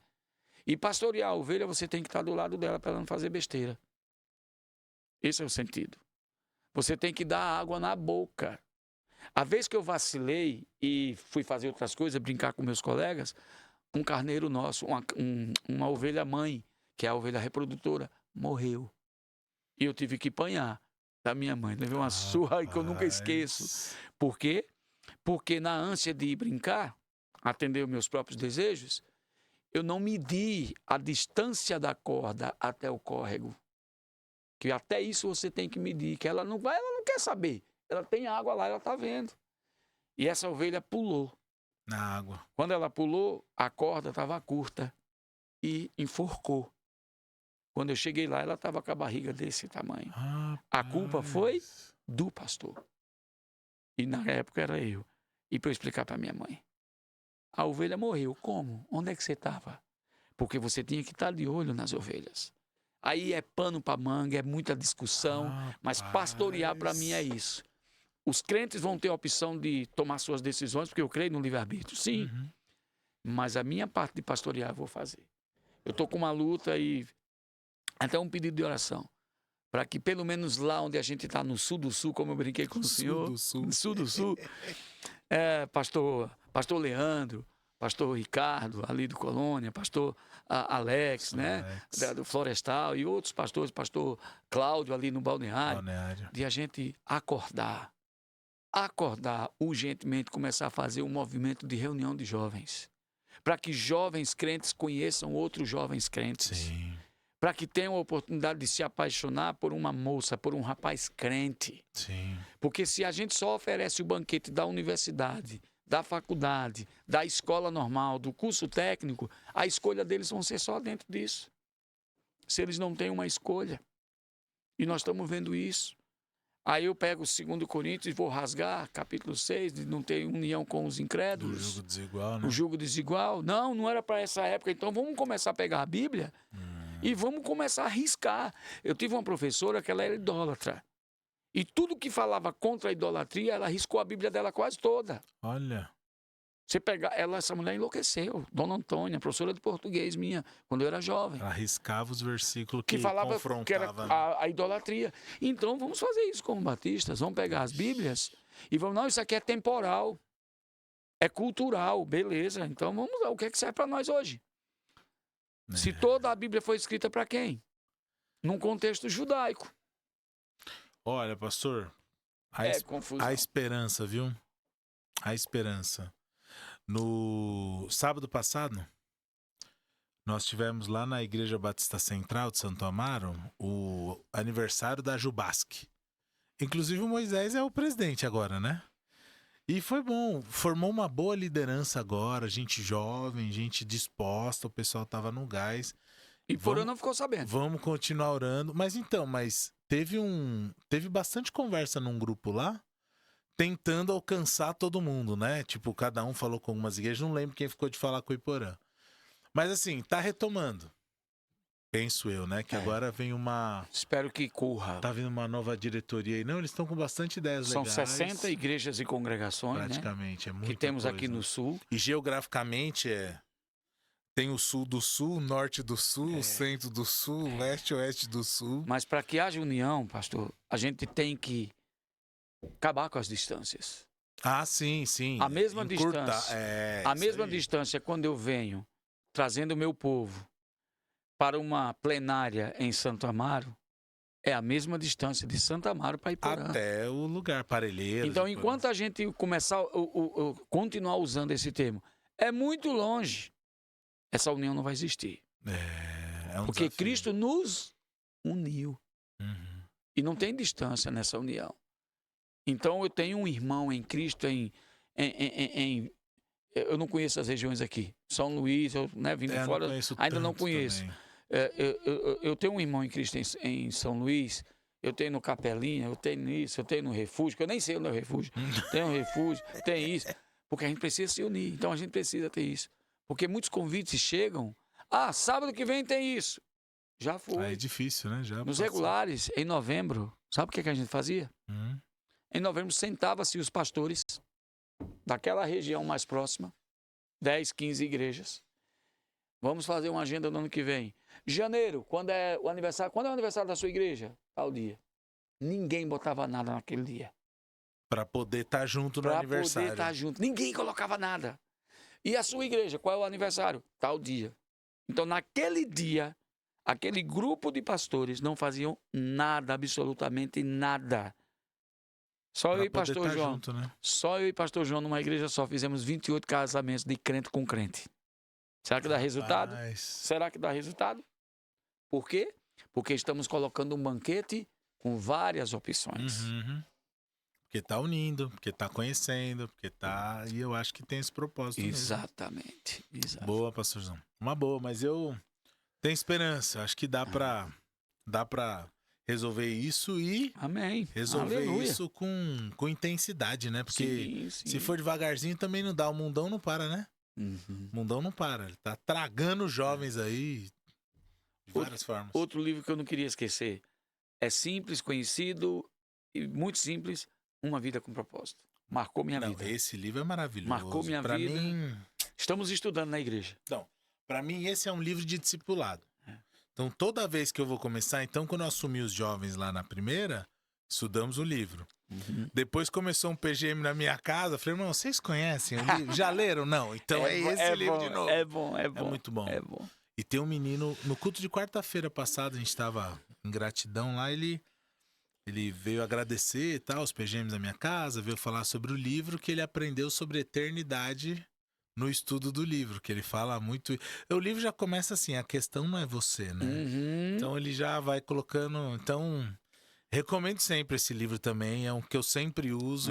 E pastorear a ovelha, você tem que estar do lado dela para ela não fazer besteira. Esse é o sentido. Você tem que dar água na boca. A vez que eu vacilei e fui fazer outras coisas, brincar com meus colegas, um carneiro nosso, uma ovelha mãe, que é a ovelha reprodutora, morreu. E eu tive que apanhar da minha mãe. Levei uma surra que eu nunca esqueço. Por quê? Porque na ânsia de brincar, atender os meus próprios desejos, eu não medi a distância da corda até o córrego. Que até isso você tem que medir, que ela não quer saber. Ela tem água lá, ela está vendo. E essa ovelha pulou. Na água. Quando ela pulou, a corda estava curta e enforcou. Quando eu cheguei lá, ela estava com a barriga desse tamanho. A culpa foi do pastor. E na época era eu. E para eu explicar para minha mãe. A ovelha morreu. Como? Onde é que você estava? Porque você tinha que estar de olho nas ovelhas. Aí é pano para manga, é muita discussão, mas pastorear para mim é isso. Os crentes vão ter a opção de tomar suas decisões, porque eu creio no livre-arbítrio, sim. Mas a minha parte de pastorear eu vou fazer. Eu estou com uma luta e até um pedido de oração, para que pelo menos lá onde a gente está, no sul do sul, como eu brinquei com o senhor, sul do sul, pastor Leandro, pastor Ricardo, ali do Colônia, pastor Alex, né? Do Florestal, e outros pastores, pastor Cláudio ali no Balneário, de a gente acordar urgentemente, começar a fazer um movimento de reunião de jovens, para que jovens crentes conheçam outros jovens crentes, para que tenham a oportunidade de se apaixonar por uma moça, por um rapaz crente. Porque se a gente só oferece o banquete da universidade, da faculdade, da escola normal, do curso técnico, a escolha deles vão ser só dentro disso. Se eles não têm uma escolha. E nós estamos vendo isso. Aí eu pego o 2 Coríntios e vou rasgar, capítulo 6, de não ter união com os incrédulos. O jugo desigual, né? O jugo desigual. Não era para essa época. Então vamos começar a pegar a Bíblia e vamos começar a riscar. Eu tive uma professora que ela era idólatra. E tudo que falava contra a idolatria, ela riscou a Bíblia dela quase toda. Olha. Você pegar essa mulher enlouqueceu. Dona Antônia, professora de português minha, quando eu era jovem. Ela arriscava os versículos Que falava que era confrontava. a idolatria. Então vamos fazer isso como batistas. Vamos pegar as Bíblias e vamos, não, isso aqui é temporal. É cultural, beleza. Então vamos lá, o que é que serve para nós hoje? Se toda a Bíblia foi escrita para quem? Num contexto judaico. Olha, pastor, confusão. a esperança, viu? A esperança. No sábado passado, nós tivemos lá na Igreja Batista Central de Santo Amaro o aniversário da Jubasc. Inclusive o Moisés é o presidente agora, né? E foi bom, formou uma boa liderança agora, gente jovem, gente disposta, o pessoal tava no gás. E Porã não ficou sabendo. Vamos continuar orando. Mas teve bastante conversa num grupo lá, tentando alcançar todo mundo, né? Tipo, cada um falou com algumas igrejas, não lembro quem ficou de falar com o Iporã. Mas assim, tá retomando. Penso eu, né? Que agora vem Espero que corra. Tá vindo uma nova diretoria aí. Não, eles estão com bastante ideias São legais. 60 igrejas e congregações, praticamente, né? É muita que temos coisa. Aqui no Sul. E geograficamente tem o sul do sul, norte do sul, centro do sul, leste e oeste do sul. Mas para que haja união, pastor, a gente tem que acabar com as distâncias. Ah, sim, sim. A mesma distância. A mesma aí. distância quando eu venho trazendo o meu povo para uma plenária em Santo Amaro, é a mesma distância de Santo Amaro para Iporã. Até o lugar Parelheiros. Então, enquanto a gente começar continuar usando esse termo, é muito longe, essa união não vai existir. É um Porque desafio. Cristo nos uniu. Uhum. E não tem distância nessa união. Então, eu tenho um irmão em Cristo eu não conheço as regiões aqui. São Luís, eu vim de fora, ainda não conheço. Eu tenho um irmão em Cristo em São Luís, eu tenho no Capelinha, eu tenho isso, eu tenho no Refúgio, que eu nem sei onde é o Refúgio. Tem um Refúgio, tem isso. Porque a gente precisa se unir, então a gente precisa ter isso. Porque muitos convites chegam, sábado que vem tem isso. Já foi. É difícil, né? Já Nos regulares, em novembro, sabe o que a gente fazia? Em novembro sentava-se os pastores daquela região mais próxima, 10, 15 igrejas. Vamos fazer uma agenda no ano que vem. Janeiro, quando é o aniversário da sua igreja? Tal dia. Ninguém botava nada naquele dia. Para poder estar junto no aniversário. Para poder estar junto. Ninguém colocava nada. E a sua igreja, qual é o aniversário? Tal dia. Então, naquele dia, aquele grupo de pastores não faziam nada, absolutamente nada. Só eu e pastor João. Junto, né? Só eu e pastor João, numa igreja só, fizemos 28 casamentos de crente com crente. Será que dá resultado? Será que dá resultado? Por quê? Porque estamos colocando um banquete com várias opções. Uhum. Porque tá unindo, porque tá conhecendo, porque tá... E eu acho que tem esse propósito Exatamente. Boa, pastorzão. Uma boa, mas eu tenho esperança. Acho que dá pra resolver isso e... Amém. Resolver Aleluia. isso com intensidade, né? Porque sim. se for devagarzinho também não dá. O mundão não para, né? Uhum. O mundão não para. Ele tá tragando jovens aí de várias formas. Outro livro que eu não queria esquecer. É simples, conhecido e muito simples. Uma Vida com Propósito. Marcou minha vida. Esse livro é maravilhoso. Marcou minha vida. Mim... Estamos estudando na igreja. Então, para mim esse é um livro de discipulado. Então, toda vez que eu vou começar, quando eu assumi os jovens lá na primeira, estudamos o livro. Uhum. Depois começou um PGM na minha casa, eu falei, irmão, vocês conhecem o livro? Já leram? Não, então é esse livro de novo. É bom. É muito bom. É bom. E tem um menino, no culto de quarta-feira passada, a gente estava em gratidão lá, ele veio agradecer e tal, os PGMs da minha casa, veio falar sobre o livro que ele aprendeu sobre eternidade no estudo do livro, que ele fala muito... O livro já começa assim, a questão não é você, né? Uhum. Então ele já vai colocando... Então, recomendo sempre esse livro também, é um que eu sempre uso.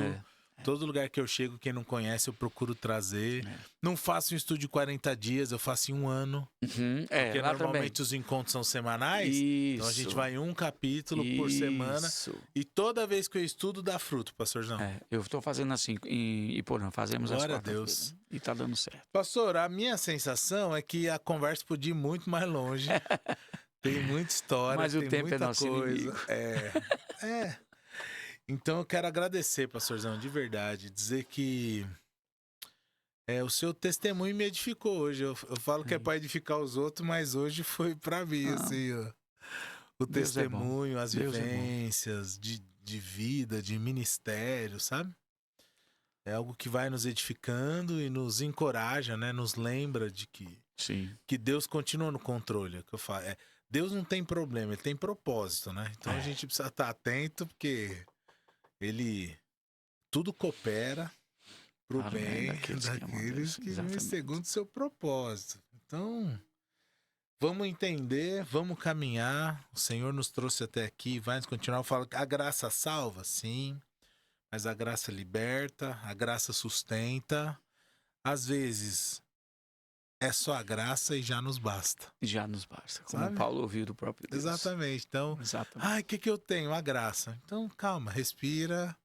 Todo lugar que eu chego, quem não conhece, eu procuro trazer. Não faço um estudo de 40 dias, eu faço em 1 ano. Uhum. Porque normalmente também. os encontros são semanais. Isso. Então a gente vai em um capítulo por semana. E toda vez que eu estudo, dá fruto, pastorzão. Eu estou fazendo assim em Iporã, fazemos as Glória a Deus. E tá dando certo. Pastor, a minha sensação é que a conversa podia ir muito mais longe. Tem muita história, mas tem o tempo muita é nosso coisa. inimigo. Então eu quero agradecer, pastorzão, de verdade. Dizer que o seu testemunho me edificou hoje. Eu falo que é para edificar os outros, mas hoje foi para mim, assim, ó. O Deus é bom. testemunho, as Deus é bom. vivências de vida, de ministério, sabe? É algo que vai nos edificando e nos encoraja, né? Nos lembra de Sim. que Deus continua no controle. É o que eu falo. Deus não tem problema, ele tem propósito, né? Então a gente precisa estar atento, porque ele tudo coopera pro Para o bem bem daqueles que amam a Deus. daqueles que vivem Exatamente. segundo o seu propósito. Então, vamos entender, vamos caminhar. O Senhor nos trouxe até aqui, vai nos continuar. Eu falo que a graça salva, sim, mas a graça liberta, a graça sustenta. Às vezes é só a graça e já nos basta. Já nos basta. Como Sabe? Paulo ouviu do próprio Deus. Exatamente. Então, Exatamente. o que eu tenho? A graça. Então, calma, respira.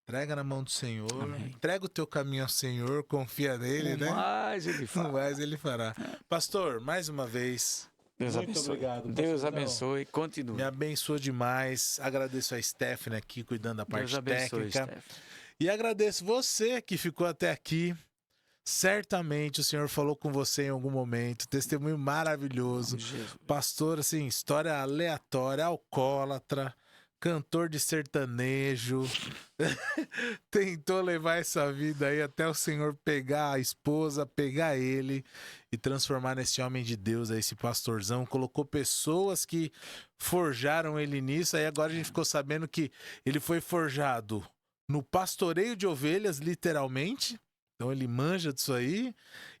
Entrega na mão do Senhor. Amém. Entrega o teu caminho ao Senhor. Confia nele, né? Mas ele No fala. mais ele fará. Pastor, mais uma vez, Deus muito abençoe. obrigado, Deus pastorzão. abençoe. Continue. Me abençoa demais. Agradeço a Stephanie aqui, cuidando da Deus parte abençoe, técnica. Steph. E agradeço você que ficou até aqui. Certamente o Senhor falou com você em algum momento. Testemunho maravilhoso. Jesus. Pastor, assim, história aleatória, alcoólatra, cantor de sertanejo. Tentou levar essa vida aí até o Senhor pegar a esposa, pegar ele e transformar nesse homem de Deus, aí, esse pastorzão. Colocou pessoas que forjaram ele nisso. Aí agora a gente ficou sabendo que ele foi forjado no pastoreio de ovelhas, literalmente. Então ele manja disso aí.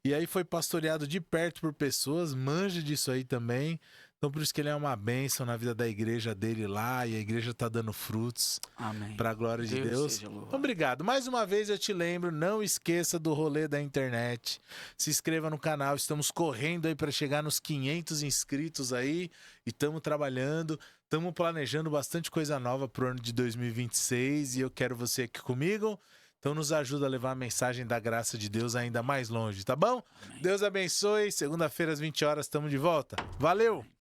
E aí foi pastoreado de perto por pessoas, manja disso aí também. Então por isso que ele é uma bênção na vida da igreja dele lá. E a igreja tá dando frutos Amém. para a glória de Deus. seja louvado. Obrigado. Mais uma vez eu te lembro, não esqueça do rolê da internet. Se inscreva no canal. Estamos correndo aí para chegar nos 500 inscritos aí. E estamos trabalhando. Estamos planejando bastante coisa nova pro ano de 2026. E eu quero você aqui comigo. Então nos ajuda a levar a mensagem da graça de Deus ainda mais longe, tá bom? Amém. Deus abençoe. Segunda-feira às 20 horas estamos de volta. Valeu!